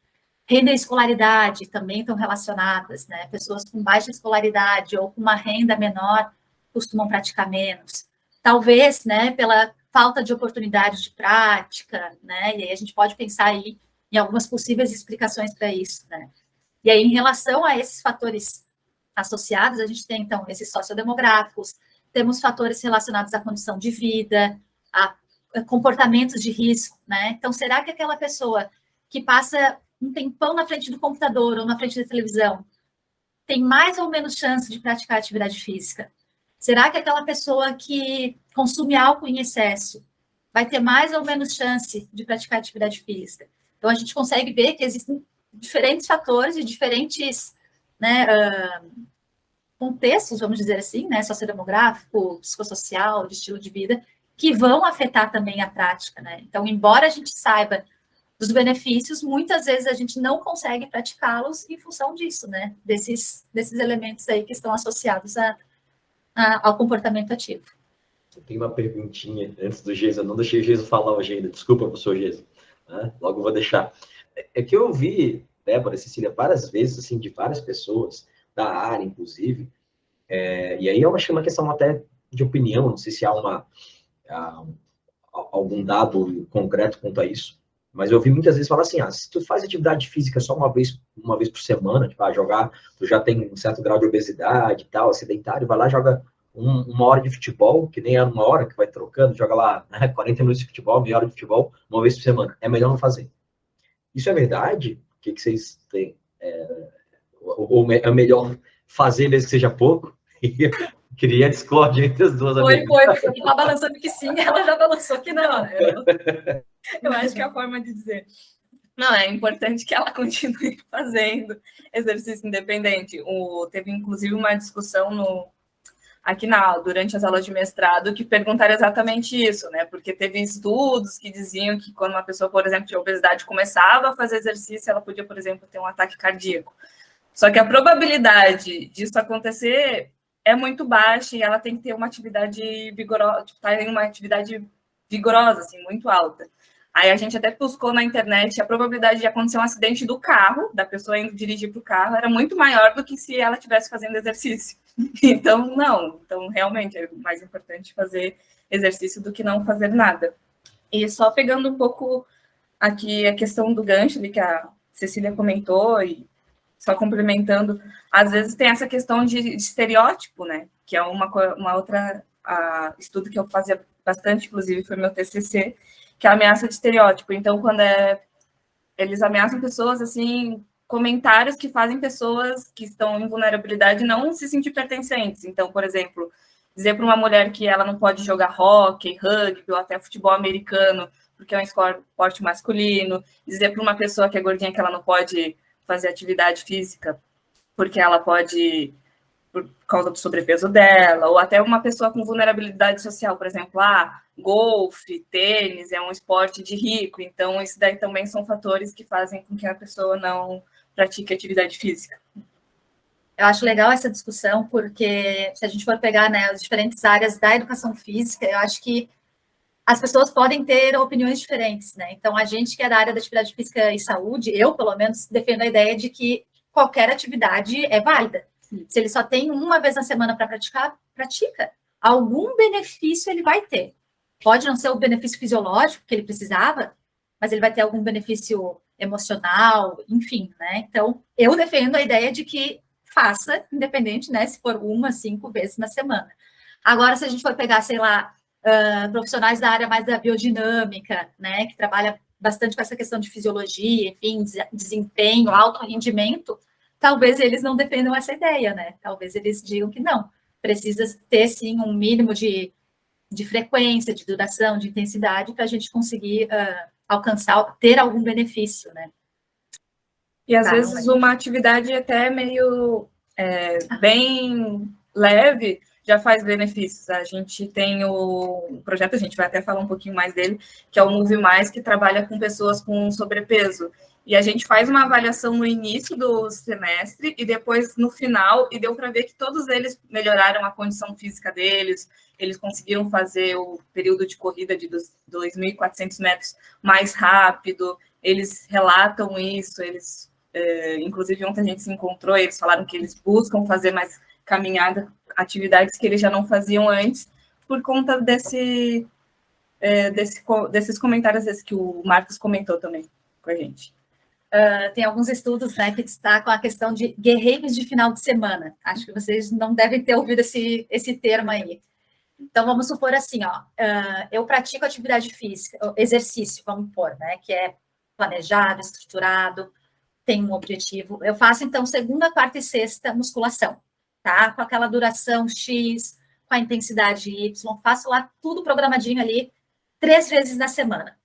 Renda e escolaridade também estão relacionadas, né? Pessoas com baixa escolaridade ou com uma renda menor costumam praticar menos. Talvez, né, pela falta de oportunidade de prática, né? E aí a gente pode pensar aí em algumas possíveis explicações para isso, né? E aí, em relação a esses fatores associados, a gente tem, então, esses sociodemográficos, temos fatores relacionados à condição de vida, a comportamentos de risco, né? Então, será que aquela pessoa que passa um tempão na frente do computador ou na frente da televisão tem mais ou menos chance de praticar atividade física? Será que aquela pessoa que consome álcool em excesso vai ter mais ou menos chance de praticar atividade física? Então, a gente consegue ver que existem diferentes fatores e diferentes, né, contextos, vamos dizer assim, né, sociodemográfico, psicossocial, de estilo de vida, que vão afetar também a prática, né? Então, embora a gente saiba dos benefícios, muitas vezes a gente não consegue praticá-los em função disso, né? Desses elementos aí que estão associados ao comportamento ativo. Eu tenho uma perguntinha antes do Geisa, não deixei o Geisa falar hoje ainda, desculpa, professor Geisa, né? Logo vou deixar. É que eu ouvi, Débora, Cecília, várias vezes, assim, de várias pessoas, da área, inclusive, e aí acho que é uma questão até de opinião, não sei se há algum dado concreto quanto a isso, mas eu ouvi muitas vezes falar assim, se tu faz atividade física só uma vez por semana, tipo, jogar, tu já tem um certo grau de obesidade e tal, sedentário, vai lá, joga uma hora de futebol, que nem é uma hora que vai trocando, joga lá, né, 40 minutos de futebol, meia hora de futebol, uma vez por semana, é melhor não fazer. Isso é verdade? O que vocês têm? Ou é melhor fazer mesmo que seja pouco? Queria discórdia entre as duas amigas. Foi. Eu estava balançando que sim, ela já balançou que não. Eu acho que é a forma de dizer. Não, é importante que ela continue fazendo exercício independente. Teve, inclusive, uma discussão durante as aulas de mestrado que perguntaram exatamente isso, né? Porque teve estudos que diziam que quando uma pessoa, por exemplo, tinha obesidade, começava a fazer exercício, ela podia, por exemplo, ter um ataque cardíaco. Só que a probabilidade disso acontecer é muito baixa e ela tem que ter uma atividade vigorosa, estar em uma atividade vigorosa, assim, muito alta. Aí a gente até buscou na internet, a probabilidade de acontecer um acidente do carro, da pessoa indo dirigir para o carro, era muito maior do que se ela estivesse fazendo exercício. Então, não. Então, realmente, é mais importante fazer exercício do que não fazer nada. E só pegando um pouco aqui a questão do gancho que a Cecília comentou, e só complementando, às vezes tem essa questão de estereótipo, né? Que é uma outra estudo que eu fazia bastante, inclusive foi meu TCC, que é a ameaça de estereótipo. Então, quando eles ameaçam pessoas, assim, comentários que fazem pessoas que estão em vulnerabilidade não se sentir pertencentes. Então, por exemplo, dizer para uma mulher que ela não pode jogar hóquei, rugby ou até futebol americano, porque é um esporte masculino, dizer para uma pessoa que é gordinha que ela não pode fazer atividade física porque ela pode, por causa do sobrepeso dela, ou até uma pessoa com vulnerabilidade social, por exemplo, golfe, tênis, é um esporte de rico, então isso daí também são fatores que fazem com que a pessoa não pratique atividade física. Eu acho legal essa discussão, porque se a gente for pegar, né, as diferentes áreas da educação física, eu acho que as pessoas podem ter opiniões diferentes, né? Então, a gente que é da área da atividade física e saúde, eu, pelo menos, defendo a ideia de que qualquer atividade é válida. Se ele só tem uma vez na semana para praticar, pratica. Algum benefício ele vai ter. Pode não ser o benefício fisiológico que ele precisava, mas ele vai ter algum benefício emocional, enfim, né? Então, eu defendo a ideia de que faça, independente, né, se for 1 a 5 vezes na semana. Agora, se a gente for pegar, sei lá, profissionais da área mais da biodinâmica, né, que trabalha bastante com essa questão de fisiologia, enfim, desempenho, alto rendimento, talvez eles não defendam essa ideia, né? Talvez eles digam que não, precisa ter, sim, um mínimo de frequência, de duração, de intensidade, para a gente conseguir alcançar, ter algum benefício, né? E às vezes uma atividade até meio bem leve já faz benefícios. A gente tem o projeto, a gente vai até falar um pouquinho mais dele, que é o Move Mais, que trabalha com pessoas com sobrepeso. E a gente faz uma avaliação no início do semestre e depois no final, e deu para ver que todos eles melhoraram a condição física deles, eles conseguiram fazer o período de corrida de 2.400 metros mais rápido, eles relatam isso, eles, inclusive ontem a gente se encontrou, eles falaram que eles buscam fazer mais caminhada, atividades que eles já não faziam antes, por conta desses comentários que o Marcos comentou também com a gente. Tem alguns estudos, né, que destacam a questão de guerreiros de final de semana. Acho que vocês não devem ter ouvido esse termo aí. Então, vamos supor assim, eu pratico atividade física, exercício, vamos pôr, né, que é planejado, estruturado, tem um objetivo. Eu faço, então, segunda, quarta e sexta musculação, tá? Com aquela duração X, com a intensidade Y, faço lá tudo programadinho ali, 3 vezes na semana.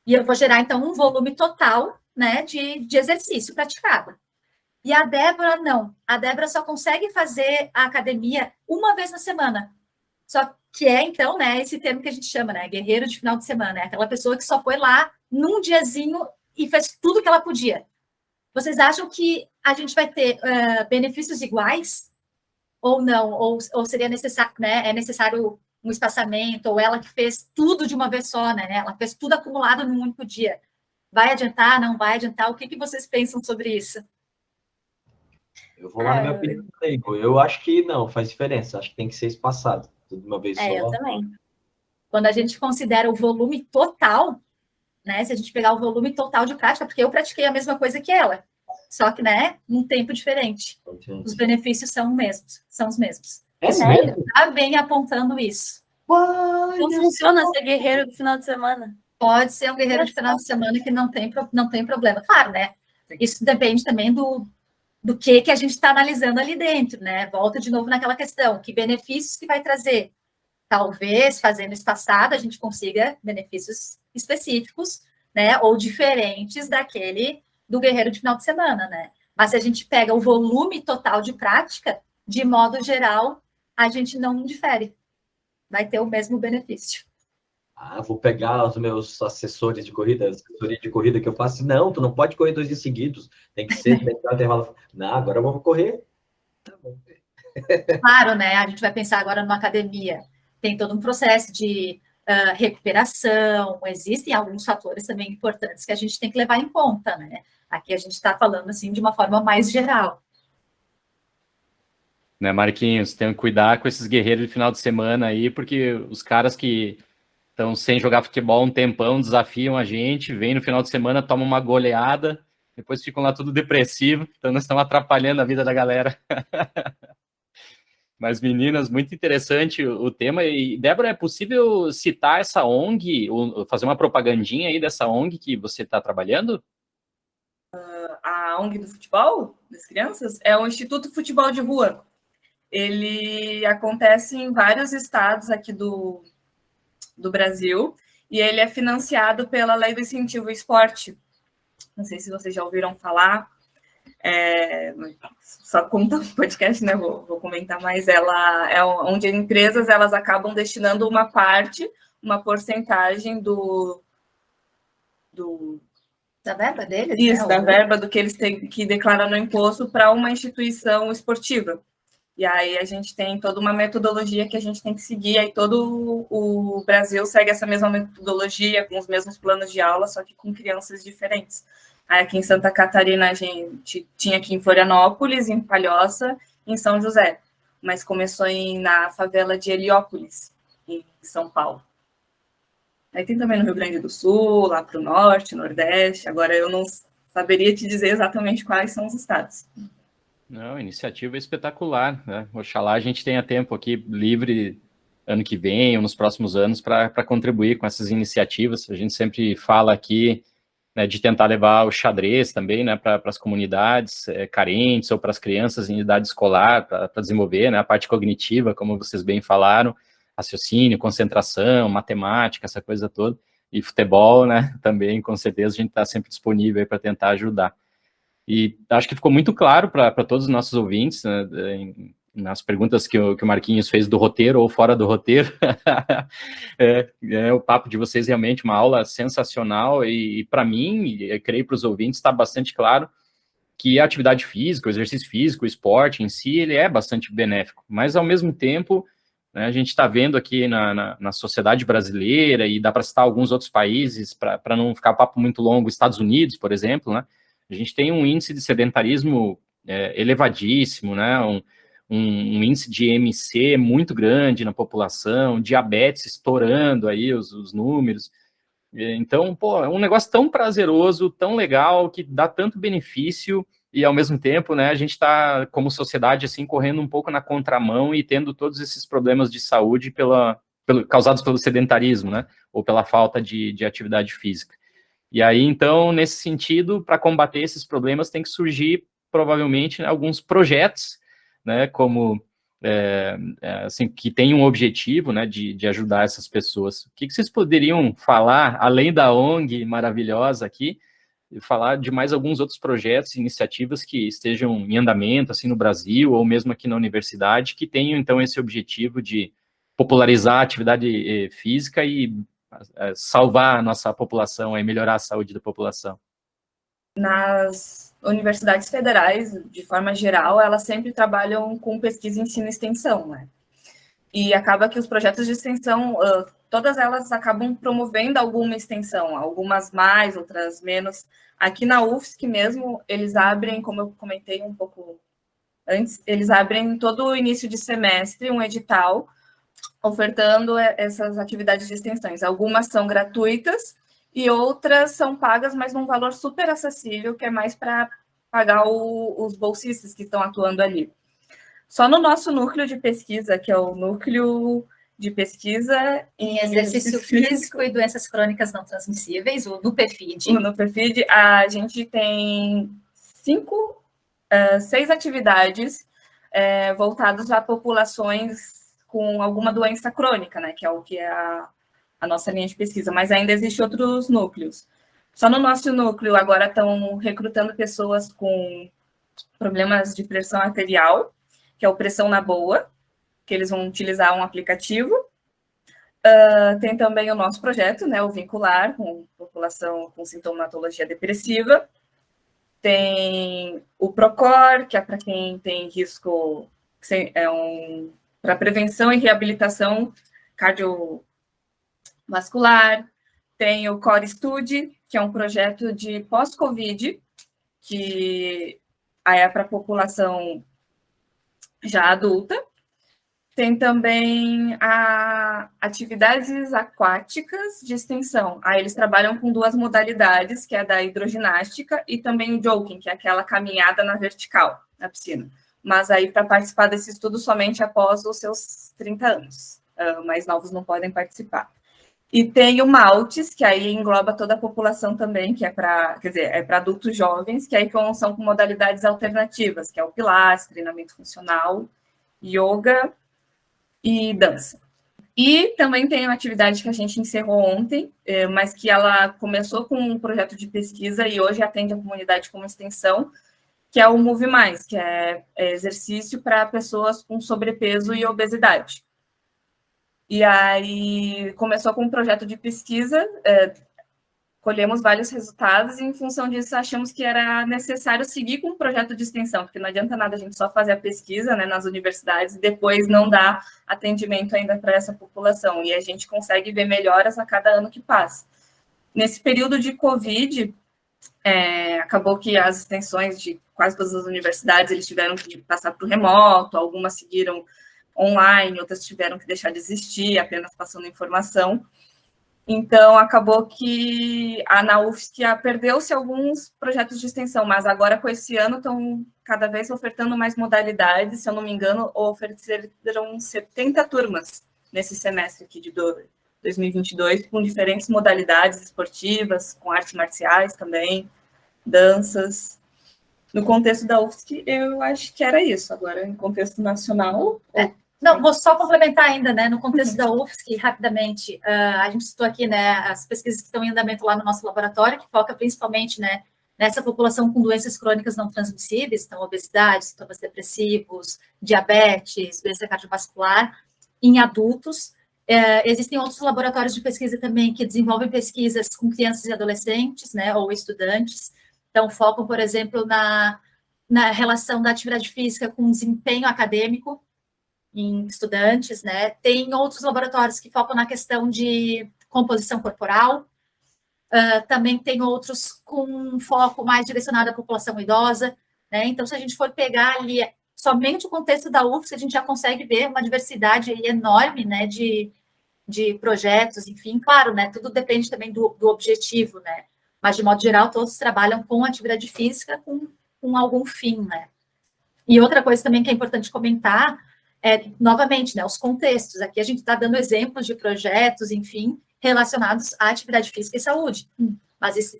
E eu vou gerar, então, um volume total, né, de exercício praticado. E a Débora, não. A Débora só consegue fazer a academia 1 vez na semana. Só que então, né, esse termo que a gente chama, né, guerreiro de final de semana, é aquela pessoa que só foi lá num diazinho e fez tudo que ela podia. Vocês acham que a gente vai ter benefícios iguais? Ou não? Ou seria necessário, né, é necessário um espaçamento, ou ela que fez tudo de uma vez só, né? Ela fez tudo acumulado num único dia. Vai adiantar, não vai adiantar? O que vocês pensam sobre isso? Eu vou lá na minha opinião. Eu acho que não, faz diferença. Acho que tem que ser espaçado. Tudo de uma vez só. Eu também. Quando a gente considera o volume total, né? Se a gente pegar o volume total de prática, porque eu pratiquei a mesma coisa que ela, só que, né, num tempo diferente. Os benefícios são os mesmos. É sério? Já vem apontando isso. Não funciona ser guerreiro do final de semana. Pode ser um guerreiro de final de semana que não tem problema. Claro, né? Isso depende também do que a gente está analisando ali dentro, né? Volta de novo naquela questão, que benefícios que vai trazer? Talvez, fazendo espaçado, a gente consiga benefícios específicos, né? Ou diferentes daquele do guerreiro de final de semana, né? Mas se a gente pega o volume total de prática, de modo geral, a gente não difere. Vai ter o mesmo benefício. Vou pegar os meus assessores de corrida, assessoria de corrida que eu faço. Não, tu não pode correr 2 dias seguidos. Tem que dar um intervalo. Não, agora eu vou correr. Tá bom. Claro, né? A gente vai pensar agora numa academia. Tem todo um processo de recuperação. Existem alguns fatores também importantes que a gente tem que levar em conta, né? Aqui a gente está falando, assim, de uma forma mais geral. Né, Marquinhos, tem que cuidar com esses guerreiros de final de semana aí, porque os caras que estão sem jogar futebol um tempão, desafiam a gente, vem no final de semana, tomam uma goleada, depois ficam lá tudo depressivo, então nós estamos atrapalhando a vida da galera. Mas, meninas, muito interessante o tema. E, Débora, é possível citar essa ONG, ou fazer uma propagandinha aí dessa ONG que você está trabalhando? a ONG do futebol das crianças, é o Instituto Futebol de Rua. Ele acontece em vários estados aqui do Brasil, e ele é financiado pela Lei do Incentivo ao Esporte. Não sei se vocês já ouviram falar, só conta um podcast, né? Vou comentar mais. Ela é onde empresas elas acabam destinando uma porcentagem da verba deles? Isso, da verba do que eles têm que declarar no imposto para uma instituição esportiva. E aí a gente tem toda uma metodologia que a gente tem que seguir, aí todo o Brasil segue essa mesma metodologia, com os mesmos planos de aula, só que com crianças diferentes. Aí aqui em Santa Catarina a gente tinha aqui em Florianópolis, em Palhoça, em São José, mas começou na favela de Heliópolis, em São Paulo. Aí tem também no Rio Grande do Sul, lá para o norte, nordeste, agora eu não saberia te dizer exatamente quais são os estados. Não, iniciativa espetacular, né? Oxalá a gente tenha tempo aqui livre ano que vem ou nos próximos anos para contribuir com essas iniciativas. A gente sempre fala aqui, né, de tentar levar o xadrez também, né, para as comunidades carentes ou para as crianças em idade escolar, para desenvolver, né, a parte cognitiva, como vocês bem falaram, raciocínio, concentração, matemática, essa coisa toda, e futebol, né, também, com certeza, a gente está sempre disponível para tentar ajudar. E acho que ficou muito claro para todos os nossos ouvintes, né, nas perguntas que o Marquinhos fez do roteiro ou fora do roteiro. O papo de vocês realmente uma aula sensacional e para mim, eu creio para os ouvintes, está bastante claro que a atividade física, o exercício físico, o esporte em si, ele é bastante benéfico, mas ao mesmo tempo, né, a gente está vendo aqui na sociedade brasileira, e dá para citar alguns outros países, para não ficar papo muito longo, Estados Unidos, por exemplo, né, a gente tem um índice de sedentarismo elevadíssimo, né, um índice de IMC muito grande na população, diabetes estourando aí os números. Então, pô, é um negócio tão prazeroso, tão legal, que dá tanto benefício e, ao mesmo tempo, né, a gente está, como sociedade, assim, correndo um pouco na contramão e tendo todos esses problemas de saúde causados pelo sedentarismo, né, ou pela falta de atividade física. E aí, então, nesse sentido, para combater esses problemas, tem que surgir, provavelmente, alguns projetos, né, como, assim, que tem um objetivo, né, de ajudar essas pessoas. O que vocês poderiam falar, além da ONG maravilhosa aqui, falar de mais alguns outros projetos, iniciativas que estejam em andamento, assim, no Brasil, ou mesmo aqui na universidade, que tenham, então, esse objetivo de popularizar a atividade física e salvar a nossa população e melhorar a saúde da população? Nas universidades federais, de forma geral, elas sempre trabalham com pesquisa, ensino e extensão, né? E acaba que os projetos de extensão, todas elas acabam promovendo alguma extensão, algumas mais, outras menos. Aqui na UFSC mesmo, eles abrem, como eu comentei um pouco antes, eles abrem todo o início de semestre um edital ofertando essas atividades de extensões. Algumas são gratuitas e outras são pagas, mas num valor super acessível, que é mais para pagar os bolsistas que estão atuando ali. Só no nosso núcleo de pesquisa, que é o Núcleo de Pesquisa em Exercício Físico e Doenças Crônicas Não Transmissíveis, o NUPEFID. O NUPEFID, a gente tem 6 atividades voltadas a populações com alguma doença crônica, né, que é o que é a nossa linha de pesquisa, mas ainda existem outros núcleos. Só no nosso núcleo agora estão recrutando pessoas com problemas de pressão arterial, que é o Pressão na Boa, que eles vão utilizar um aplicativo. Tem também o nosso projeto, né, o Vincular, com população com sintomatologia depressiva. Tem o PROCOR, que é para quem tem risco, para prevenção e reabilitação cardiovascular. Tem o Core Study, que é um projeto de pós-Covid, que é para a população já adulta. Tem também atividades aquáticas de extensão. Aí eles trabalham com 2 modalidades, que é a da hidroginástica e também o jogging, que é aquela caminhada na vertical, na piscina. Mas aí para participar desse estudo somente após os seus 30 anos. Mais novos não podem participar. E tem o Maltes, que aí engloba toda a população também, que é para, quer dizer, é para adultos jovens, que aí são com modalidades alternativas, que é o Pilates, treinamento funcional, yoga e dança. E também tem uma atividade que a gente encerrou ontem, mas que ela começou com um projeto de pesquisa e hoje atende a comunidade como extensão, que é o Move Mais, que é exercício para pessoas com sobrepeso e obesidade. E aí começou com um projeto de pesquisa, colhemos vários resultados e, em função disso, achamos que era necessário seguir com um projeto de extensão, porque não adianta nada a gente só fazer a pesquisa, né, nas universidades e depois não dar atendimento ainda para essa população. E a gente consegue ver melhoras a cada ano que passa. Nesse período de Covid, acabou que as extensões de quase todas as universidades eles tiveram que passar para o remoto, algumas seguiram online, outras tiveram que deixar de existir, apenas passando informação. Então, acabou que na UFSC perdeu-se alguns projetos de extensão, mas agora, com esse ano, estão cada vez ofertando mais modalidades. Se eu não me engano, ofereceram 70 turmas nesse semestre aqui de 2022, com diferentes modalidades esportivas, com artes marciais também, danças. No contexto da UFSC, eu acho que era isso. Agora, em contexto nacional... Não, vou só complementar ainda, né, no contexto da UFSC, rapidamente, a gente citou aqui, né, as pesquisas que estão em andamento lá no nosso laboratório, que foca principalmente, né, nessa população com doenças crônicas não transmissíveis, então obesidade, sintomas depressivos, diabetes, doença cardiovascular, em adultos. Existem outros laboratórios de pesquisa também que desenvolvem pesquisas com crianças e adolescentes, né, ou estudantes, então focam, por exemplo, na relação da atividade física com desempenho acadêmico, em estudantes, né? Tem outros laboratórios que focam na questão de composição corporal, também tem outros com foco mais direcionado à população idosa, né? Então, se a gente for pegar ali somente o contexto da UFSC, a gente já consegue ver uma diversidade aí enorme, né, de projetos, enfim, claro, né, tudo depende também do objetivo, né? Mas, de modo geral, todos trabalham com atividade física com algum fim, né? E outra coisa também que é importante comentar novamente, né, os contextos. Aqui a gente está dando exemplos de projetos, enfim, relacionados à atividade física e saúde.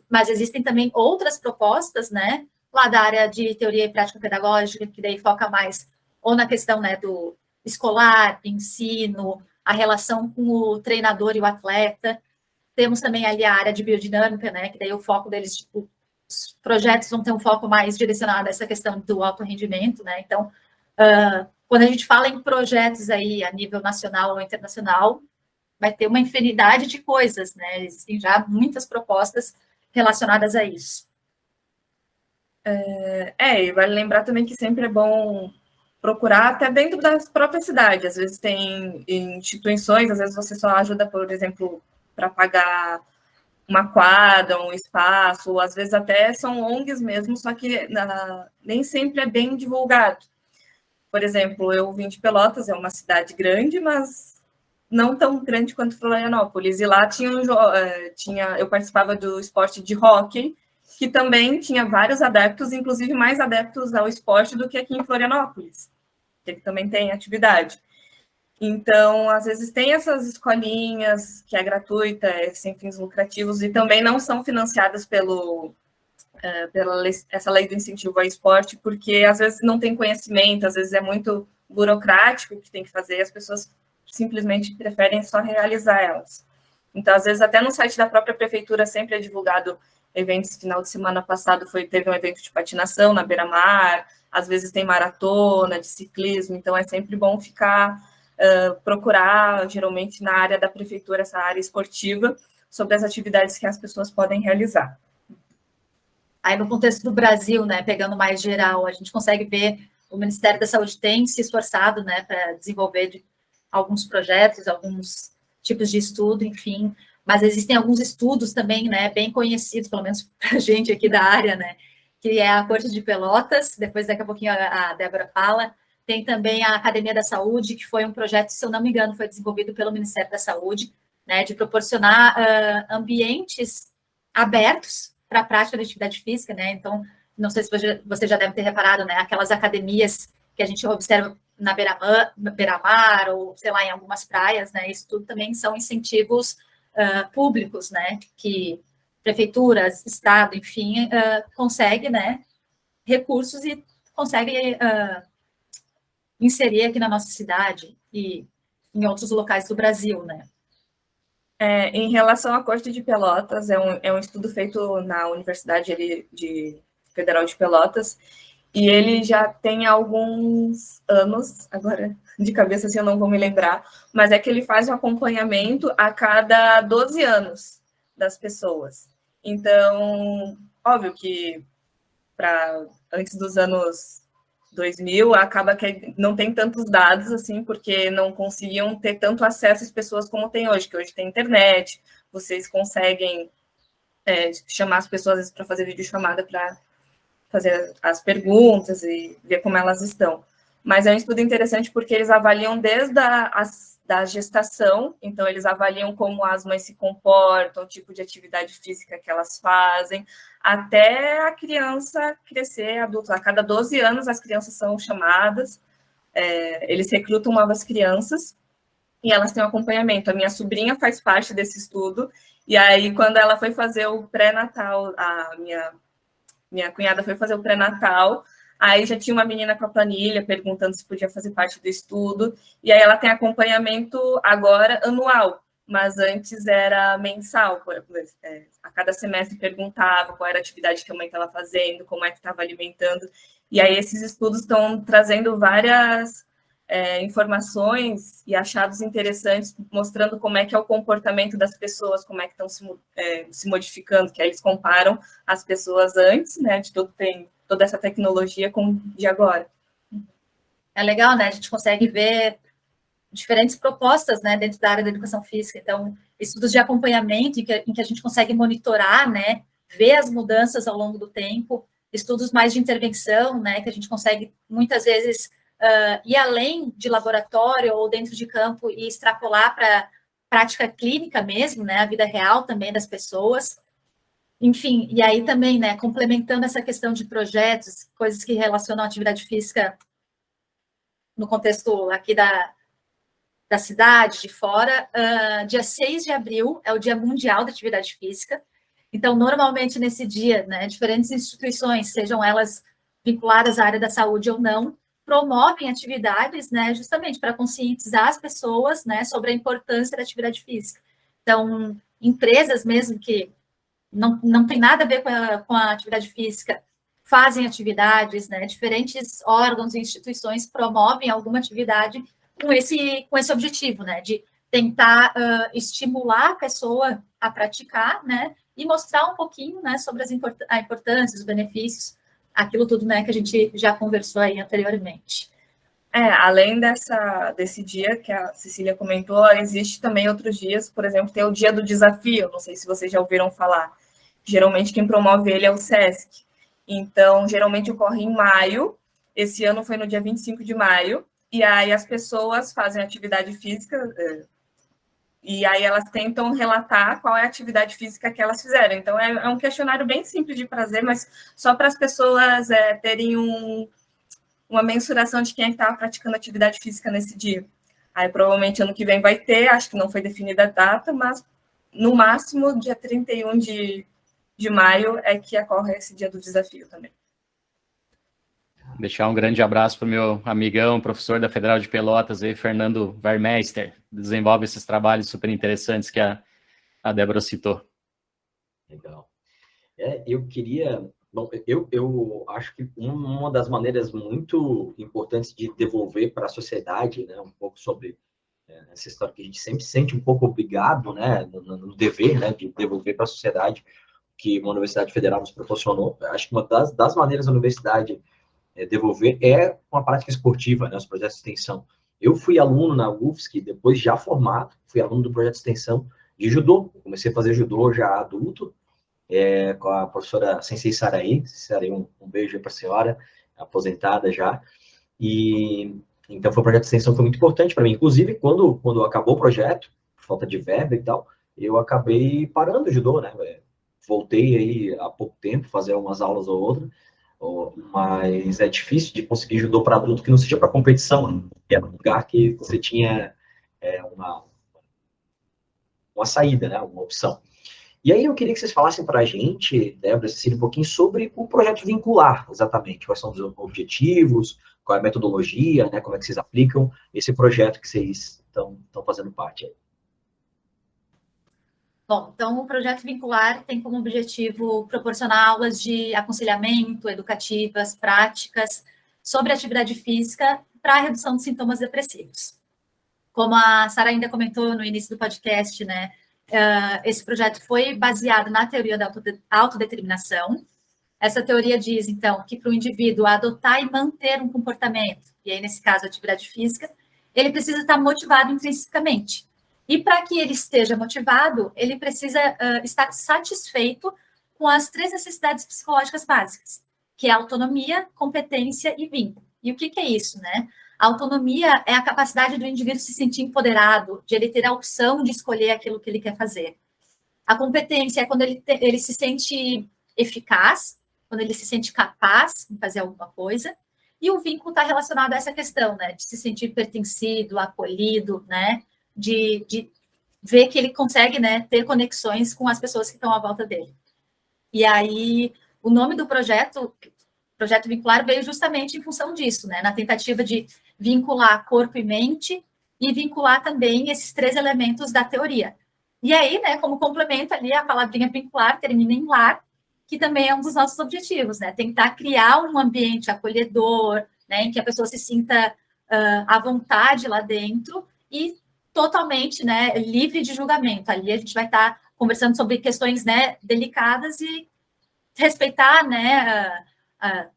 Mas existem também outras propostas, né, lá da área de teoria e prática pedagógica, que daí foca mais ou na questão, né, do escolar, ensino, a relação com o treinador e o atleta. Temos também ali a área de biodinâmica, né, que daí o foco deles, tipo, os projetos vão ter um foco mais direcionado a essa questão do alto rendimento, né, então, quando a gente fala em projetos aí a nível nacional ou internacional, vai ter uma infinidade de coisas, né? Existem já muitas propostas relacionadas a isso. E vale lembrar também que sempre é bom procurar até dentro da própria cidade. Às vezes tem instituições, às vezes você só ajuda, por exemplo, para pagar uma quadra, um espaço, ou às vezes até são ONGs mesmo, só que nem sempre é bem divulgado. Por exemplo, eu vim de Pelotas, é uma cidade grande, mas não tão grande quanto Florianópolis. E lá eu participava do esporte de hóquei, que também tinha vários adeptos, inclusive mais adeptos ao esporte do que aqui em Florianópolis, que também tem atividade. Então, às vezes tem essas escolinhas que é gratuita, sem fins lucrativos, e também não são financiadas pela essa lei do incentivo ao esporte, porque às vezes não tem conhecimento, às vezes é muito burocrático o que tem que fazer, as pessoas simplesmente preferem só realizar elas. Então, às vezes, até no site da própria prefeitura sempre é divulgado eventos. Final de semana passado teve um evento de patinação na beira-mar, às vezes tem maratona de ciclismo, então é sempre bom procurar, geralmente na área da prefeitura, essa área esportiva, sobre as atividades que as pessoas podem realizar. Aí, no contexto do Brasil, né, pegando mais geral, a gente consegue ver o Ministério da Saúde tem se esforçado, né, para desenvolver alguns projetos, alguns tipos de estudo, enfim, mas existem alguns estudos também, né, bem conhecidos, pelo menos para a gente aqui da área, né, que é a Corte de Pelotas, depois daqui a pouquinho a Débora fala, tem também a Academia da Saúde, que foi um projeto, se eu não me engano, foi desenvolvido pelo Ministério da Saúde, né, de proporcionar ambientes abertos para a prática da atividade física, né? Então, não sei se você já deve ter reparado, né? Aquelas academias que a gente observa na beira-mar ou, sei lá, em algumas praias, né? Isso tudo também são incentivos públicos, né, que prefeituras, Estado, enfim, consegue, né, recursos e consegue inserir aqui na nossa cidade e em outros locais do Brasil, né. Em relação à Corte de Pelotas, é um estudo feito na Universidade Federal de Pelotas, e ele já tem alguns anos, agora de cabeça assim eu não vou me lembrar, mas é que ele faz um acompanhamento a cada 12 anos das pessoas. Então, óbvio que antes dos anos 2000, acaba que não tem tantos dados, assim, porque não conseguiam ter tanto acesso às pessoas como tem hoje, que hoje tem internet, vocês conseguem chamar as pessoas para fazer videochamada para fazer as perguntas e ver como elas estão. Mas é um estudo interessante porque eles avaliam desde da gestação, então eles avaliam como as mães se comportam, o tipo de atividade física que elas fazem, até a criança crescer adulto. A cada 12 anos as crianças são chamadas, eles recrutam novas crianças e elas têm um acompanhamento. A minha sobrinha faz parte desse estudo, e aí quando ela foi fazer o pré-natal, a minha cunhada foi fazer o pré-natal, aí já tinha uma menina com a planilha perguntando se podia fazer parte do estudo, e aí ela tem acompanhamento agora anual, mas antes era mensal. A cada semestre perguntava qual era a atividade que a mãe estava fazendo, como é que estava alimentando, e aí esses estudos estão trazendo várias informações e achados interessantes, mostrando como é que é o comportamento das pessoas, como é que estão se modificando, que aí eles comparam as pessoas antes, né, de toda essa tecnologia com de agora. É legal, né, a gente consegue ver diferentes propostas, né, dentro da área da educação física, então, estudos de acompanhamento em que a gente consegue monitorar, né, ver as mudanças ao longo do tempo, estudos mais de intervenção, né, que a gente consegue, muitas vezes, ir além de laboratório ou dentro de campo e extrapolar para prática clínica mesmo, né, a vida real também das pessoas. Enfim, e aí também, né, complementando essa questão de projetos, coisas que relacionam a atividade física no contexto aqui da cidade, de fora, dia 6 de abril é o Dia Mundial da Atividade Física. Então, normalmente nesse dia, né, diferentes instituições, sejam elas vinculadas à área da saúde ou não, promovem atividades, né, justamente para conscientizar as pessoas, né, sobre a importância da atividade física. Então, empresas mesmo que não tem nada a ver com a atividade física, fazem atividades, né, diferentes órgãos e instituições promovem alguma atividade com esse objetivo, né, de tentar estimular a pessoa a praticar, né, e mostrar um pouquinho, né, sobre a importância, os benefícios, aquilo tudo, né, que a gente já conversou aí anteriormente. Além desse dia que a Cecília comentou, existe também outros dias, por exemplo, tem o Dia do Desafio, não sei se vocês já ouviram falar. Geralmente quem promove ele é o SESC. Então, geralmente ocorre em maio, esse ano foi no dia 25 de maio, e aí as pessoas fazem atividade física, e aí elas tentam relatar qual é a atividade física que elas fizeram. Então, é um questionário bem simples de fazer, mas só para as pessoas terem uma mensuração de quem é que estava praticando atividade física nesse dia. Aí, provavelmente, ano que vem vai ter, acho que não foi definida a data, mas, no máximo, dia 31 de maio é que ocorre esse Dia do Desafio também. Deixar um grande abraço para o meu amigão, professor da Federal de Pelotas, aí, Fernando Warmeister, desenvolve esses trabalhos super interessantes que a Débora citou. Legal. Eu queria... Bom, eu acho que uma das maneiras muito importantes de devolver para a sociedade, né, um pouco sobre essa história que a gente sempre sente um pouco obrigado, né, no dever, né, de devolver para a sociedade que uma universidade federal nos proporcionou. Acho que uma das maneiras da universidade devolver é com a prática esportiva, né, os projetos de extensão. Eu fui aluno na UFSC, depois já formado, fui aluno do projeto de extensão de judô. Eu comecei a fazer judô já adulto, com a professora Sensei Saraí. Saraí, um beijo para a senhora, aposentada já. E então foi um projeto de extensão que foi muito importante para mim. Inclusive, quando acabou o projeto, por falta de verba e tal, eu acabei parando o judô, né? Voltei aí há pouco tempo, fazer umas aulas ou outra, mas é difícil de conseguir judô para adulto que não seja para competição, né? Era um lugar que você tinha uma saída, né, uma opção. E aí eu queria que vocês falassem para a gente, Débora, Cecília, um pouquinho sobre o projeto vincular, exatamente, quais são os objetivos, qual é a metodologia, né, como é que vocês aplicam esse projeto que vocês estão fazendo parte aí. Bom, então o projeto vincular tem como objetivo proporcionar aulas de aconselhamento, educativas, práticas sobre atividade física para a redução dos sintomas depressivos. Como a Sara ainda comentou no início do podcast, né, esse projeto foi baseado na teoria da autodeterminação. Essa teoria diz, então, que para o indivíduo adotar e manter um comportamento, e aí, nesse caso, atividade física, ele precisa estar motivado intrinsecamente. E para que ele esteja motivado, ele precisa estar satisfeito com as 3 necessidades psicológicas básicas, que é autonomia, competência e vínculo. E o que é isso, né? A autonomia é a capacidade do indivíduo se sentir empoderado, de ele ter a opção de escolher aquilo que ele quer fazer. A competência é quando ele se sente eficaz, quando ele se sente capaz em fazer alguma coisa. E o vínculo está relacionado a essa questão, né? De se sentir pertencido, acolhido, né? De ver que ele consegue, né, ter conexões com as pessoas que estão à volta dele. E aí, o nome do projeto vincular, veio justamente em função disso, né, na tentativa de vincular corpo e mente e vincular também esses 3 elementos da teoria. E aí, né, como complemento ali, a palavrinha vincular termina em lar, que também é um dos nossos objetivos, né, tentar criar um ambiente acolhedor, né, em que a pessoa se sinta à vontade lá dentro e totalmente, né, livre de julgamento. Ali a gente vai estar conversando sobre questões, né, delicadas e respeitar, né,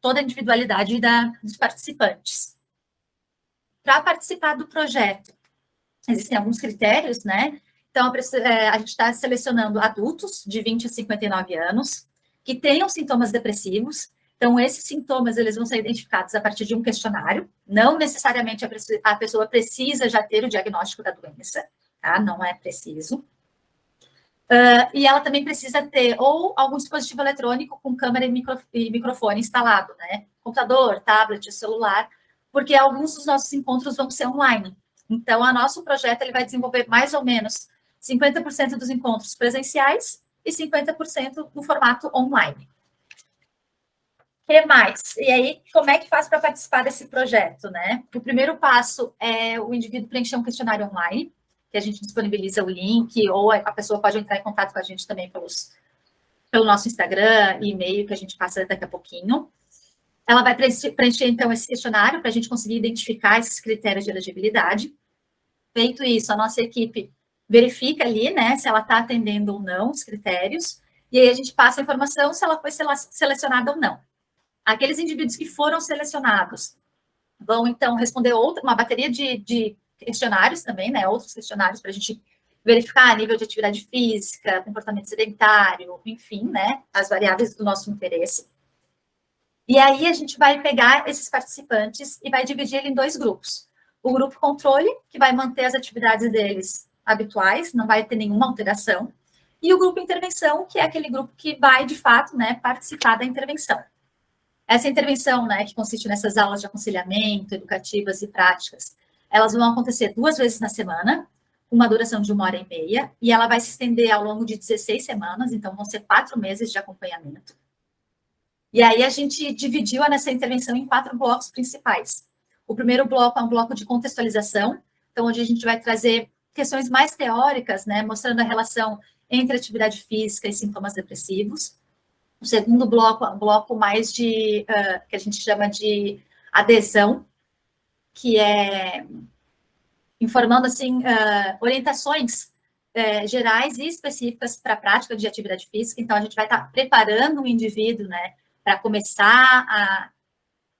toda a individualidade dos participantes. Para participar do projeto, existem alguns critérios, né? Então, a gente está selecionando adultos de 20 a 59 anos que tenham sintomas depressivos. Então, esses sintomas, eles vão ser identificados a partir de um questionário. Não necessariamente a pessoa precisa já ter o diagnóstico da doença, tá? Não é preciso. E ela também precisa ter ou algum dispositivo eletrônico com câmera e microfone instalado, né? Computador, tablet, celular, porque alguns dos nossos encontros vão ser online. Então, o nosso projeto ele vai desenvolver mais ou menos 50% dos encontros presenciais e 50% no formato online. O que mais? E aí, como é que faz para participar desse projeto, né? O primeiro passo é o indivíduo preencher um questionário online, que a gente disponibiliza o link, ou a pessoa pode entrar em contato com a gente também pelo nosso Instagram e e-mail, que a gente passa daqui a pouquinho. Ela vai preencher, então, esse questionário para a gente conseguir identificar esses critérios de elegibilidade. Feito isso, a nossa equipe verifica ali, né, se ela está atendendo ou não os critérios, e aí a gente passa a informação se ela foi selecionada ou não. Aqueles indivíduos que foram selecionados vão, então, responder uma bateria de questionários também, né, outros questionários para a gente verificar nível de atividade física, comportamento sedentário, enfim, né, as variáveis do nosso interesse. E aí a gente vai pegar esses participantes e vai dividir ele em 2 grupos. O grupo controle, que vai manter as atividades deles habituais, não vai ter nenhuma alteração, e o grupo intervenção, que é aquele grupo que vai, de fato, né, participar da intervenção. Essa intervenção, né, que consiste nessas aulas de aconselhamento, educativas e práticas, elas vão acontecer 2 vezes na semana, com uma duração de 1h30, e ela vai se estender ao longo de 16 semanas, então vão ser 4 meses de acompanhamento. E aí a gente dividiu nessa intervenção em 4 blocos principais. O primeiro bloco é um bloco de contextualização, então onde a gente vai trazer questões mais teóricas, né, mostrando a relação entre atividade física e sintomas depressivos. O segundo bloco é um bloco mais que a gente chama de adesão, que é informando, assim, orientações gerais e específicas para a prática de atividade física. Então, a gente vai estar preparando o indivíduo, né, para começar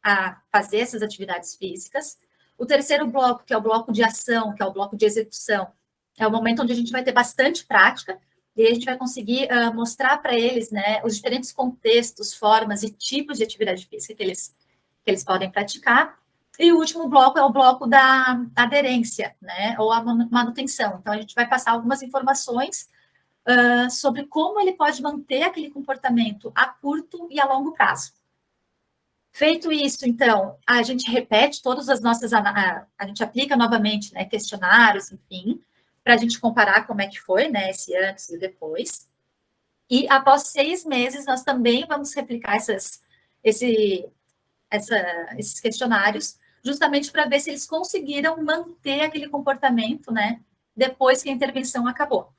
a fazer essas atividades físicas. O terceiro bloco, que é o bloco de ação, que é o bloco de execução, é o momento onde a gente vai ter bastante prática, e a gente vai conseguir mostrar para eles, né, os diferentes contextos, formas e tipos de atividade física que eles podem praticar. E o último bloco é o bloco da aderência, né, ou a manutenção. Então, a gente vai passar algumas informações sobre como ele pode manter aquele comportamento a curto e a longo prazo. Feito isso, então, a gente repete todas as nossas... A gente aplica novamente, né, questionários, enfim, para a gente comparar como é que foi, né, esse antes e depois. E após 6 meses, nós também vamos replicar esses questionários, justamente para ver se eles conseguiram manter aquele comportamento, né, depois que a intervenção acabou.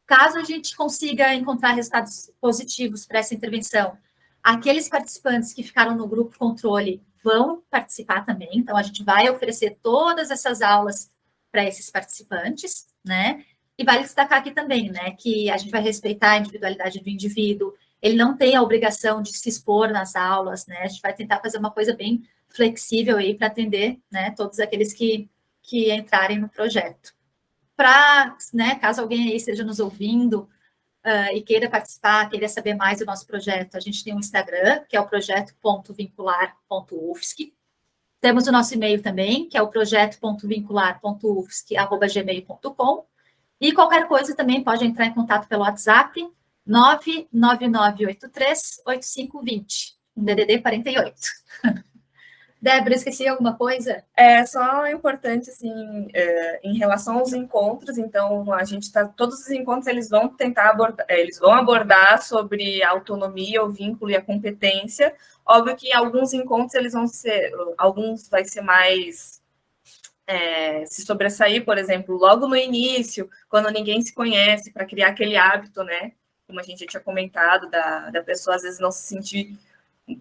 Caso a gente consiga encontrar resultados positivos para essa intervenção, aqueles participantes que ficaram no grupo controle vão participar também, então a gente vai oferecer todas essas aulas para esses participantes, né? E vale destacar aqui também, né, que a gente vai respeitar a individualidade do indivíduo, ele não tem a obrigação de se expor nas aulas, né? A gente vai tentar fazer uma coisa bem flexível aí para atender, né, todos aqueles que entrarem no projeto. Para, né, caso alguém aí esteja nos ouvindo e queira participar, queira saber mais do nosso projeto, a gente tem um Instagram, que é o projeto.vincular.ufsc. Temos o nosso e-mail também, que é o projeto.vincular.ufsc@gmail.com. E qualquer coisa também pode entrar em contato pelo WhatsApp 999838520, um DDD 48. Débora, esqueci alguma coisa? É só importante, assim, em relação aos encontros, então, a gente todos os encontros, eles vão tentar abordar sobre a autonomia, o vínculo e a competência. Óbvio que alguns encontros, alguns vai ser mais se sobressair, por exemplo, logo no início, quando ninguém se conhece, para criar aquele hábito, né, como a gente já tinha comentado, da pessoa às vezes não se sentir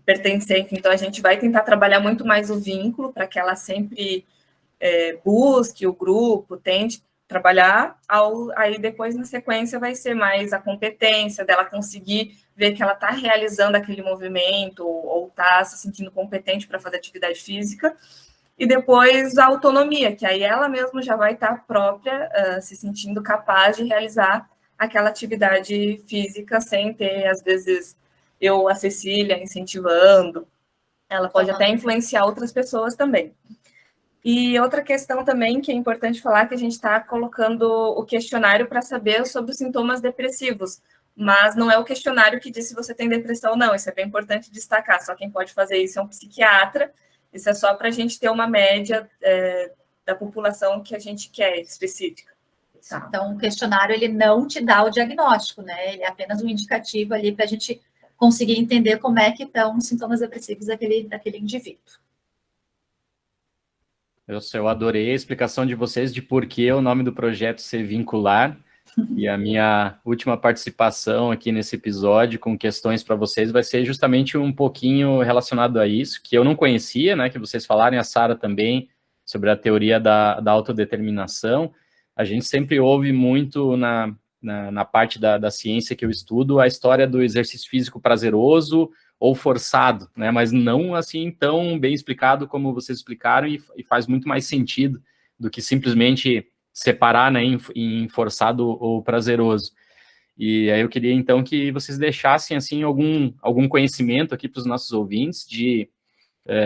pertencente, então a gente vai tentar trabalhar muito mais o vínculo para que ela sempre busque o grupo, tente trabalhar, aí depois na sequência vai ser mais a competência dela conseguir ver que ela está realizando aquele movimento ou está se sentindo competente para fazer atividade física, e depois a autonomia, que aí ela mesma já vai estar própria, se sentindo capaz de realizar aquela atividade física sem ter, às vezes, a Cecília incentivando, ela pode até influenciar outras pessoas também. E outra questão também que é importante falar, que a gente está colocando o questionário para saber sobre os sintomas depressivos, mas não é o questionário que diz se você tem depressão ou não, isso é bem importante destacar, só quem pode fazer isso é um psiquiatra, isso é só para a gente ter uma média da população que a gente quer, específica. Tá. Então, o questionário, ele não te dá o diagnóstico, né? Ele é apenas um indicativo ali para a gente conseguir entender como é que estão os sintomas depressivos daquele indivíduo. Eu adorei a explicação de vocês de por que o nome do projeto ser vincular, e a minha última participação aqui nesse episódio com questões para vocês vai ser justamente um pouquinho relacionado a isso, que eu não conhecia, né, que vocês falaram, a Sara também, sobre a teoria da autodeterminação. A gente sempre ouve muito na parte da ciência que eu estudo a história do exercício físico prazeroso ou forçado, né, mas não assim tão bem explicado como vocês explicaram, e faz muito mais sentido do que simplesmente separar, né, em forçado ou prazeroso. E aí eu queria, então, que vocês deixassem, assim, algum conhecimento aqui para os nossos ouvintes de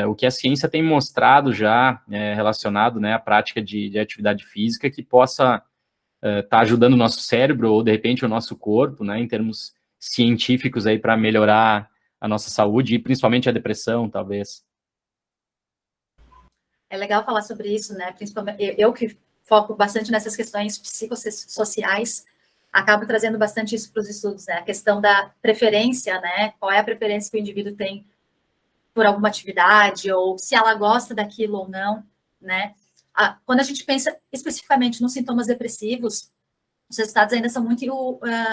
o que a ciência tem mostrado já relacionado, né, à prática de atividade física que possa estar ajudando o nosso cérebro ou, de repente, o nosso corpo, né, em termos científicos aí para melhorar a nossa saúde e principalmente a depressão, talvez. É legal falar sobre isso, né, principalmente eu que foco bastante nessas questões psicossociais, acabo trazendo bastante isso para os estudos, né? A questão da preferência, né? Qual é a preferência que o indivíduo tem por alguma atividade, ou se ela gosta daquilo ou não, né? Quando a gente pensa especificamente nos sintomas depressivos, os resultados ainda são muito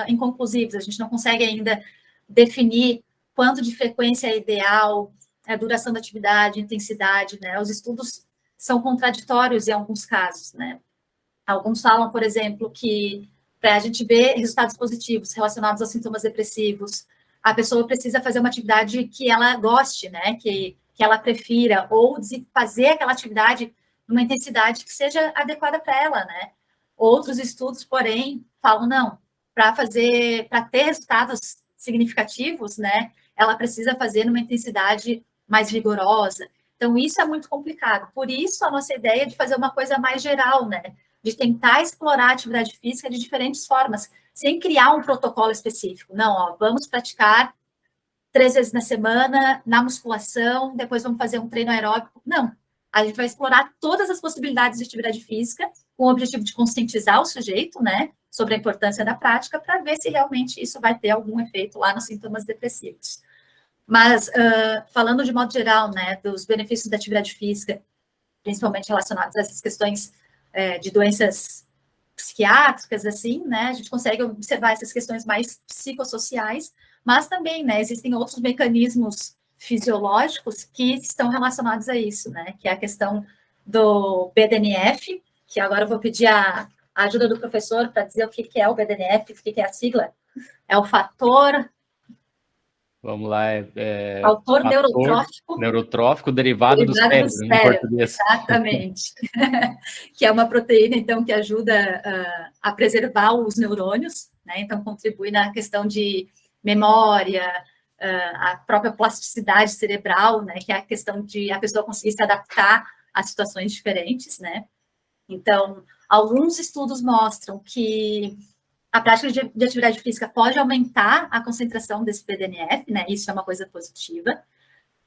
inconclusivos, a gente não consegue ainda definir quanto de frequência é ideal, a duração da atividade, intensidade, né? Os estudos são contraditórios em alguns casos, né? Alguns falam, por exemplo, que para a gente ver resultados positivos relacionados aos sintomas depressivos, a pessoa precisa fazer uma atividade que ela goste, né? Que ela prefira, ou fazer aquela atividade numa intensidade que seja adequada para ela, né? Outros estudos, porém, falam, não, para ter resultados significativos, né? Ela precisa fazer numa intensidade mais vigorosa. Então, isso é muito complicado. Por isso, a nossa ideia é de fazer uma coisa mais geral, né? De tentar explorar a atividade física de diferentes formas, sem criar um protocolo específico. Não, ó, vamos praticar 3 vezes na semana, na musculação, depois vamos fazer um treino aeróbico. Não, a gente vai explorar todas as possibilidades de atividade física com o objetivo de conscientizar o sujeito, né, sobre a importância da prática, para ver se realmente isso vai ter algum efeito lá nos sintomas depressivos. Mas, falando de modo geral, né, dos benefícios da atividade física, principalmente relacionados a essas questões de doenças psiquiátricas, assim, né, a gente consegue observar essas questões mais psicossociais, mas também, né, existem outros mecanismos fisiológicos que estão relacionados a isso, né, que é a questão do BDNF, que agora eu vou pedir a ajuda do professor para dizer o que é o BDNF, o que é a sigla. É o fator... Vamos lá, fator neurotrófico derivado do cérebro, em português. Exatamente. Que é uma proteína, então, que ajuda a preservar os neurônios, né? Então, contribui na questão de memória, a própria plasticidade cerebral, né? Que é a questão de a pessoa conseguir se adaptar a situações diferentes, né? Então, alguns estudos mostram que a prática de atividade física pode aumentar a concentração desse BDNF, né? Isso é uma coisa positiva.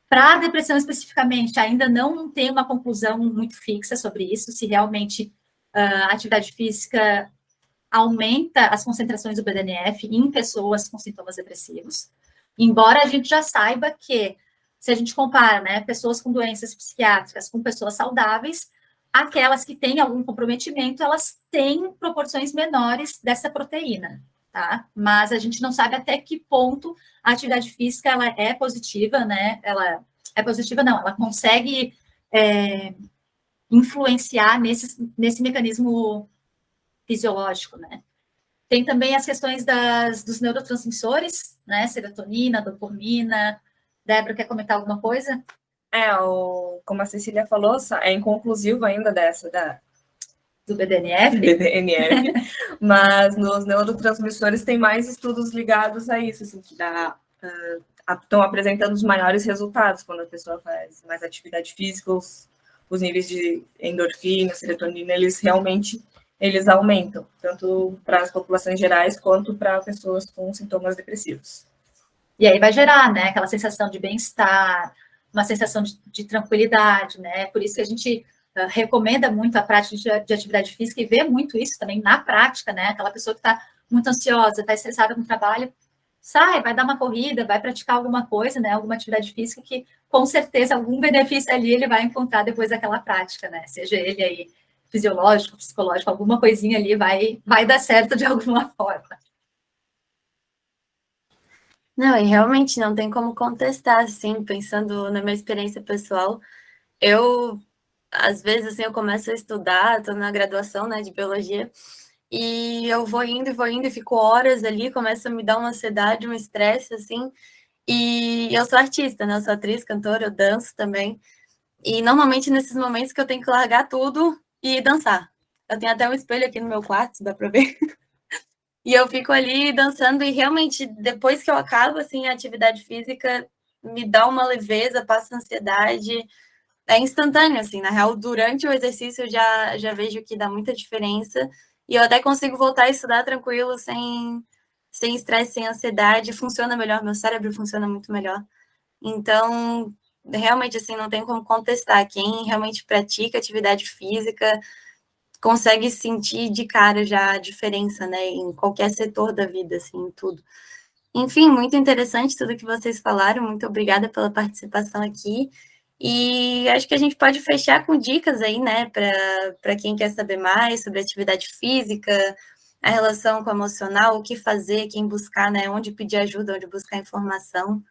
Para a depressão especificamente, ainda não tem uma conclusão muito fixa sobre isso, se realmente a atividade física aumenta as concentrações do BDNF em pessoas com sintomas depressivos. Embora a gente já saiba que, se a gente compara, né, pessoas com doenças psiquiátricas com pessoas saudáveis, aquelas que têm algum comprometimento, elas têm proporções menores dessa proteína, tá? Mas a gente não sabe até que ponto a atividade física, ela é positiva, né? Ela é positiva, não, ela consegue influenciar nesse mecanismo fisiológico, né? Tem também as questões dos neurotransmissores, né? Serotonina, dopamina. Débora, quer comentar alguma coisa? Como a Cecília falou, é inconclusivo ainda do BDNF, mas nos neurotransmissores tem mais estudos ligados a isso, assim, que estão apresentando os maiores resultados quando a pessoa faz mais atividade física, os níveis de endorfina, serotonina, eles aumentam, tanto para as populações gerais quanto para pessoas com sintomas depressivos. E aí vai gerar, né, aquela sensação de bem-estar, uma sensação de tranquilidade, né? Por isso que a gente recomenda muito a prática de atividade física e vê muito isso também na prática, né? Aquela pessoa que está muito ansiosa, está estressada no trabalho, vai dar uma corrida, vai praticar alguma coisa, né? Alguma atividade física que, com certeza, algum benefício ali ele vai encontrar depois daquela prática, né? Seja ele aí fisiológico, psicológico, alguma coisinha ali vai dar certo de alguma forma. Não, e realmente não tem como contestar, assim, pensando na minha experiência pessoal. Eu, às vezes, assim, eu começo a estudar, estou na graduação, né, de biologia, e eu vou indo e fico horas ali, começa a me dar uma ansiedade, um estresse, assim, e eu sou artista, né, eu sou atriz, cantora, eu danço também, e normalmente nesses momentos que eu tenho que largar tudo e dançar. Eu tenho até um espelho aqui no meu quarto, dá para ver. E eu fico ali dançando e realmente, depois que eu acabo, assim, a atividade física me dá uma leveza, passa ansiedade, é instantâneo, assim, na real, durante o exercício eu já vejo que dá muita diferença e eu até consigo voltar a estudar tranquilo, sem estresse, sem ansiedade, funciona melhor, meu cérebro funciona muito melhor. Então, realmente, assim, não tem como contestar, quem realmente pratica atividade física consegue sentir de cara já a diferença, né, em qualquer setor da vida, assim, em tudo. Enfim, muito interessante tudo que vocês falaram, muito obrigada pela participação aqui, e acho que a gente pode fechar com dicas aí, né, para quem quer saber mais sobre atividade física, a relação com o emocional, o que fazer, quem buscar, né, onde pedir ajuda, onde buscar informação.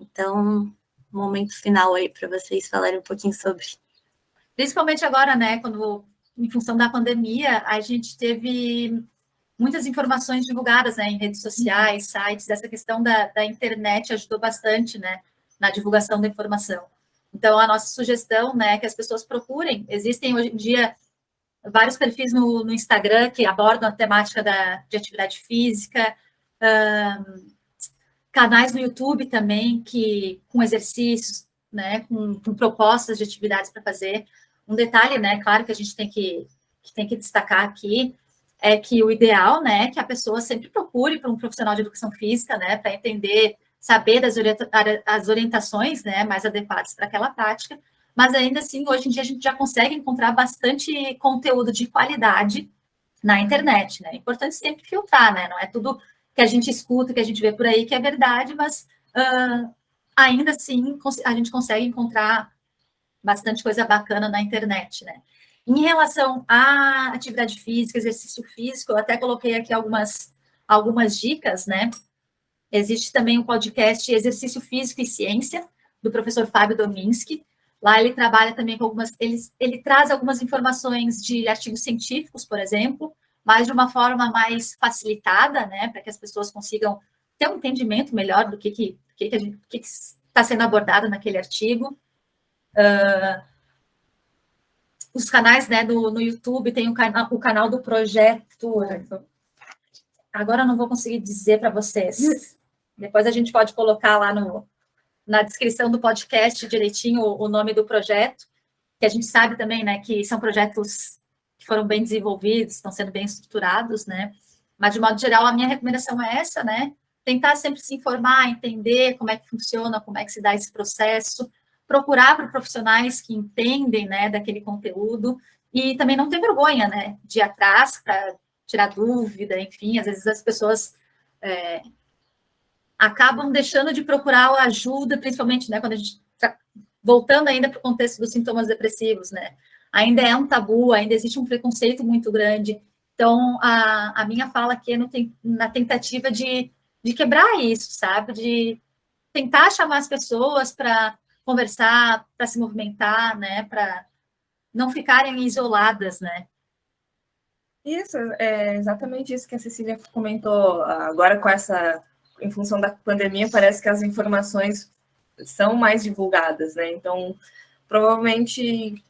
Então, momento final aí para vocês falarem um pouquinho sobre. Principalmente agora, né, quando, em função da pandemia, a gente teve muitas informações divulgadas, né, em redes sociais, sites, essa questão da internet ajudou bastante, né, na divulgação da informação. Então, a nossa sugestão, né, é que as pessoas procurem, existem hoje em dia vários perfis no Instagram que abordam a temática de atividade física, canais no YouTube também, com exercícios, né, com propostas de atividades para fazer. Um detalhe, né, claro que a gente tem que destacar aqui, é que o ideal, né, é que a pessoa sempre procure por um profissional de educação física, né, para entender, saber as orientações, né, mais adequadas para aquela prática, mas ainda assim, hoje em dia, a gente já consegue encontrar bastante conteúdo de qualidade na internet, né? É importante sempre filtrar, né? Não é tudo que a gente escuta, que a gente vê por aí que é verdade, mas ainda assim a gente consegue encontrar bastante coisa bacana na internet, né? Em relação à atividade física, exercício físico, eu até coloquei aqui algumas dicas, né? Existe também um podcast Exercício Físico e Ciência, do professor Fábio Dominski. Lá ele trabalha também com ele traz algumas informações de artigos científicos, por exemplo, mas de uma forma mais facilitada, né, para que as pessoas consigam ter um entendimento melhor do que está sendo abordado naquele artigo. Os canais, né, no YouTube, tem o canal do projeto. Agora eu não vou conseguir dizer para vocês. Depois a gente pode colocar lá na descrição do podcast direitinho o nome do projeto, que a gente sabe também, né, que são projetos que foram bem desenvolvidos, estão sendo bem estruturados, né? Mas, de modo geral, a minha recomendação é essa, né? Tentar sempre se informar, entender como é que funciona, como é que se dá esse processo, procurar por profissionais que entendem, né, daquele conteúdo, e também não ter vergonha, né, de ir atrás para tirar dúvida, enfim, às vezes as pessoas acabam deixando de procurar ajuda, principalmente, né, quando a gente está voltando ainda para o contexto dos sintomas depressivos, né, ainda é um tabu, ainda existe um preconceito muito grande. Então, a minha fala aqui é na tentativa de quebrar isso, sabe, de tentar chamar as pessoas para conversar, para se movimentar, né, para não ficarem isoladas, né. Isso, é exatamente isso que a Cecília comentou. Agora, em função da pandemia, parece que as informações são mais divulgadas, né? Então, provavelmente,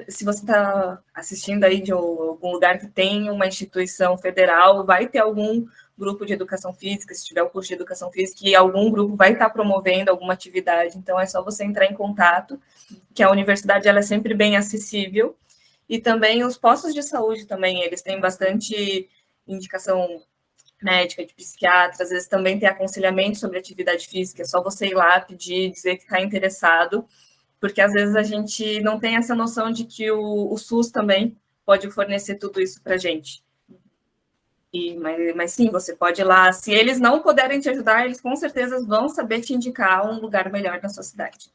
se você está assistindo aí de algum lugar que tem uma instituição federal, vai ter algum grupo de educação física, se tiver o curso de educação física, e algum grupo vai estar promovendo alguma atividade. Então, é só você entrar em contato, que a universidade ela é sempre bem acessível. E também os postos de saúde também, eles têm bastante indicação médica, de psiquiatra, às vezes também tem aconselhamento sobre atividade física, é só você ir lá pedir, dizer que está interessado, porque às vezes a gente não tem essa noção de que o SUS também pode fornecer tudo isso para a gente. Mas sim, você pode ir lá, se eles não puderem te ajudar, eles com certeza vão saber te indicar um lugar melhor na sua cidade.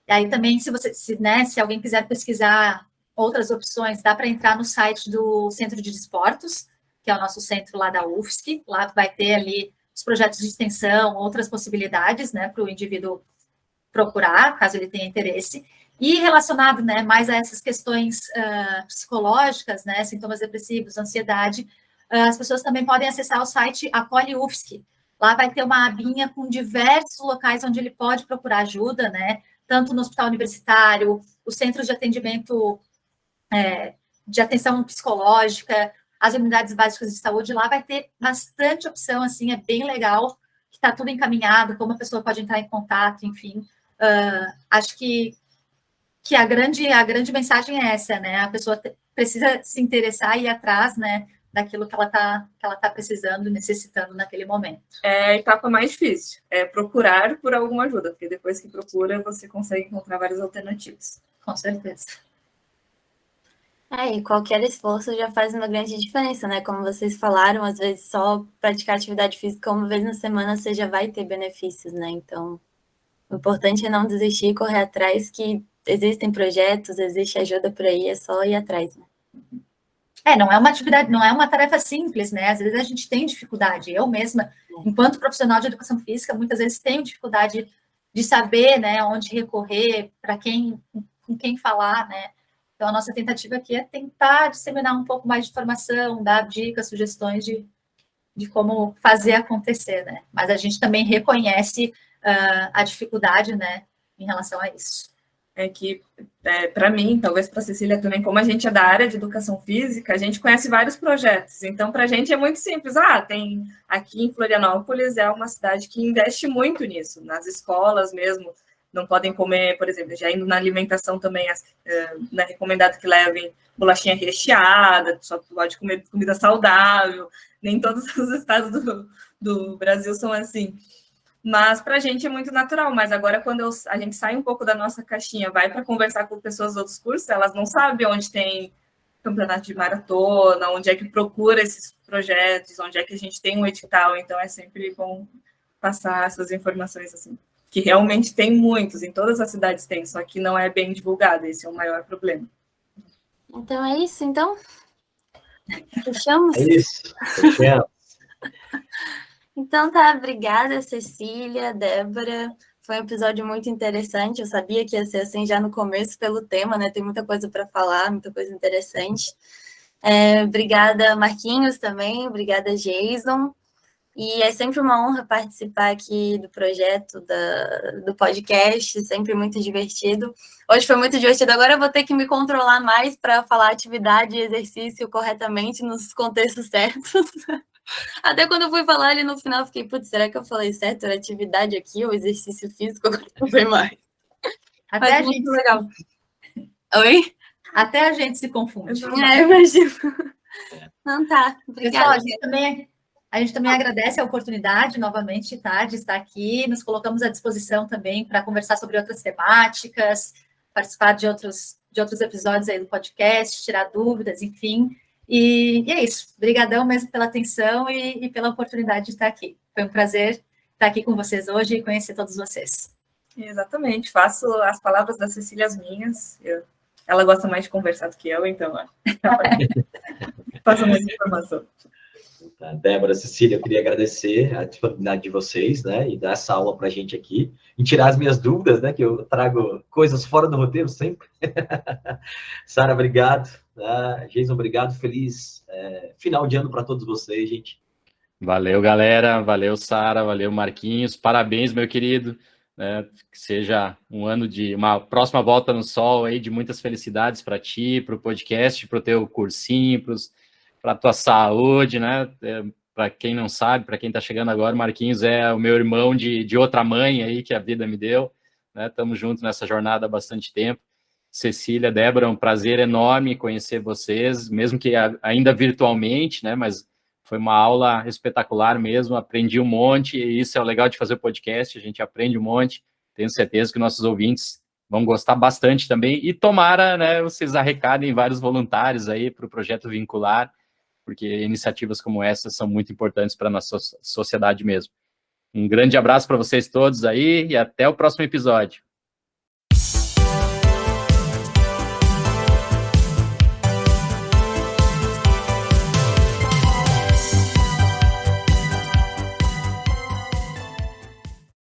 E aí também, se alguém quiser pesquisar outras opções, dá para entrar no site do Centro de Desportos, que é o nosso centro lá da UFSC. Lá vai ter ali os projetos de extensão, outras possibilidades, né, para o indivíduo procurar, caso ele tenha interesse. E relacionado, né, mais a essas questões psicológicas, né, sintomas depressivos, ansiedade, as pessoas também podem acessar o site Acolhe UFSC. Lá vai ter uma abinha com diversos locais onde ele pode procurar ajuda, né, tanto no hospital universitário, os centros de atendimento de atenção psicológica, as unidades básicas de saúde. Lá vai ter bastante opção, assim, é bem legal, que está tudo encaminhado, como a pessoa pode entrar em contato, enfim. Acho que a grande mensagem é essa, né? A pessoa precisa se interessar e ir atrás, né, daquilo que ela tá precisando, necessitando naquele momento. É a etapa mais difícil, é procurar por alguma ajuda, porque depois que procura, você consegue encontrar várias alternativas. Com certeza. E qualquer esforço já faz uma grande diferença, né? Como vocês falaram, às vezes só praticar atividade física uma vez na semana você já vai ter benefícios, né? Então, o importante é não desistir e correr atrás, que existem projetos, existe ajuda por aí, é só ir atrás, né? Não é uma atividade, não é uma tarefa simples, né? Às vezes a gente tem dificuldade. Eu mesma, enquanto profissional de educação física, muitas vezes tenho dificuldade de saber, né, onde recorrer, com quem falar, né? Então, a nossa tentativa aqui é tentar disseminar um pouco mais de informação, dar dicas, sugestões de como fazer acontecer, né? Mas a gente também reconhece a dificuldade, né, em relação a isso. É que, para mim, talvez para a Cecília também, como a gente é da área de educação física, a gente conhece vários projetos. Então, para a gente é muito simples. Tem aqui em Florianópolis, é uma cidade que investe muito nisso, nas escolas mesmo. Não podem comer, por exemplo, já indo na alimentação também, não é recomendado que levem bolachinha recheada, só pode comer comida saudável. Nem todos os estados do Brasil são assim. Mas para a gente é muito natural. Mas agora, quando a gente sai um pouco da nossa caixinha, vai para conversar com pessoas dos outros cursos, elas não sabem onde tem campeonato de maratona, onde é que procura esses projetos, onde é que a gente tem um edital. Então, é sempre bom passar essas informações assim. Que realmente tem muitos, em todas as cidades tem, só que não é bem divulgado, esse é o maior problema. Então é isso, então? Fechamos? É isso, fechamos. Então tá, obrigada, Cecília, Débora. Foi um episódio muito interessante. Eu sabia que ia ser assim já no começo pelo tema, né? Tem muita coisa para falar, muita coisa interessante. Obrigada, Marquinhos, também. Obrigada, Jason. E é sempre uma honra participar aqui do projeto, do podcast, sempre muito divertido. Hoje foi muito divertido, agora eu vou ter que me controlar mais para falar atividade e exercício corretamente nos contextos certos. Até quando eu fui falar ali no final, eu fiquei, putz, será que eu falei certo? Era atividade aqui ou exercício físico? Agora não foi mais. Até Mas muito legal. Oi? Até a gente se confunde. Imagino. Não tá, obrigada. Pessoal, a gente também agradece a oportunidade, novamente, tá, de estar aqui. Nos colocamos à disposição também para conversar sobre outras temáticas, participar de outros episódios aí do podcast, tirar dúvidas, enfim. E é isso. Obrigadão mesmo pela atenção e pela oportunidade de estar aqui. Foi um prazer estar aqui com vocês hoje e conhecer todos vocês. Exatamente. Faço as palavras da Cecília as minhas. Ela gosta mais de conversar do que eu, então faço mais informação. Tá, Débora, Cecília, eu queria agradecer a disponibilidade de vocês, né, e dar essa aula para a gente aqui, e tirar as minhas dúvidas, né, que eu trago coisas fora do roteiro sempre. Sara, obrigado. Jason, obrigado. Feliz final de ano para todos vocês, gente. Valeu, galera. Valeu, Sara. Valeu, Marquinhos. Parabéns, meu querido. Que seja um ano de uma próxima volta no sol aí, de muitas felicidades para ti, para o podcast, para o teu cursinho, para a tua saúde, né? Para quem não sabe, para quem está chegando agora, Marquinhos é o meu irmão de outra mãe aí que a vida me deu, né? Estamos juntos nessa jornada há bastante tempo. Cecília, Débora, é um prazer enorme conhecer vocês, mesmo que ainda virtualmente, né? Mas foi uma aula espetacular mesmo, aprendi um monte, e isso é o legal de fazer o podcast, a gente aprende um monte. Tenho certeza que nossos ouvintes vão gostar bastante também, e tomara, né, vocês arrecadem vários voluntários aí para o projeto Vincular, porque iniciativas como essas são muito importantes para a nossa sociedade mesmo. Um grande abraço para vocês todos aí e até o próximo episódio.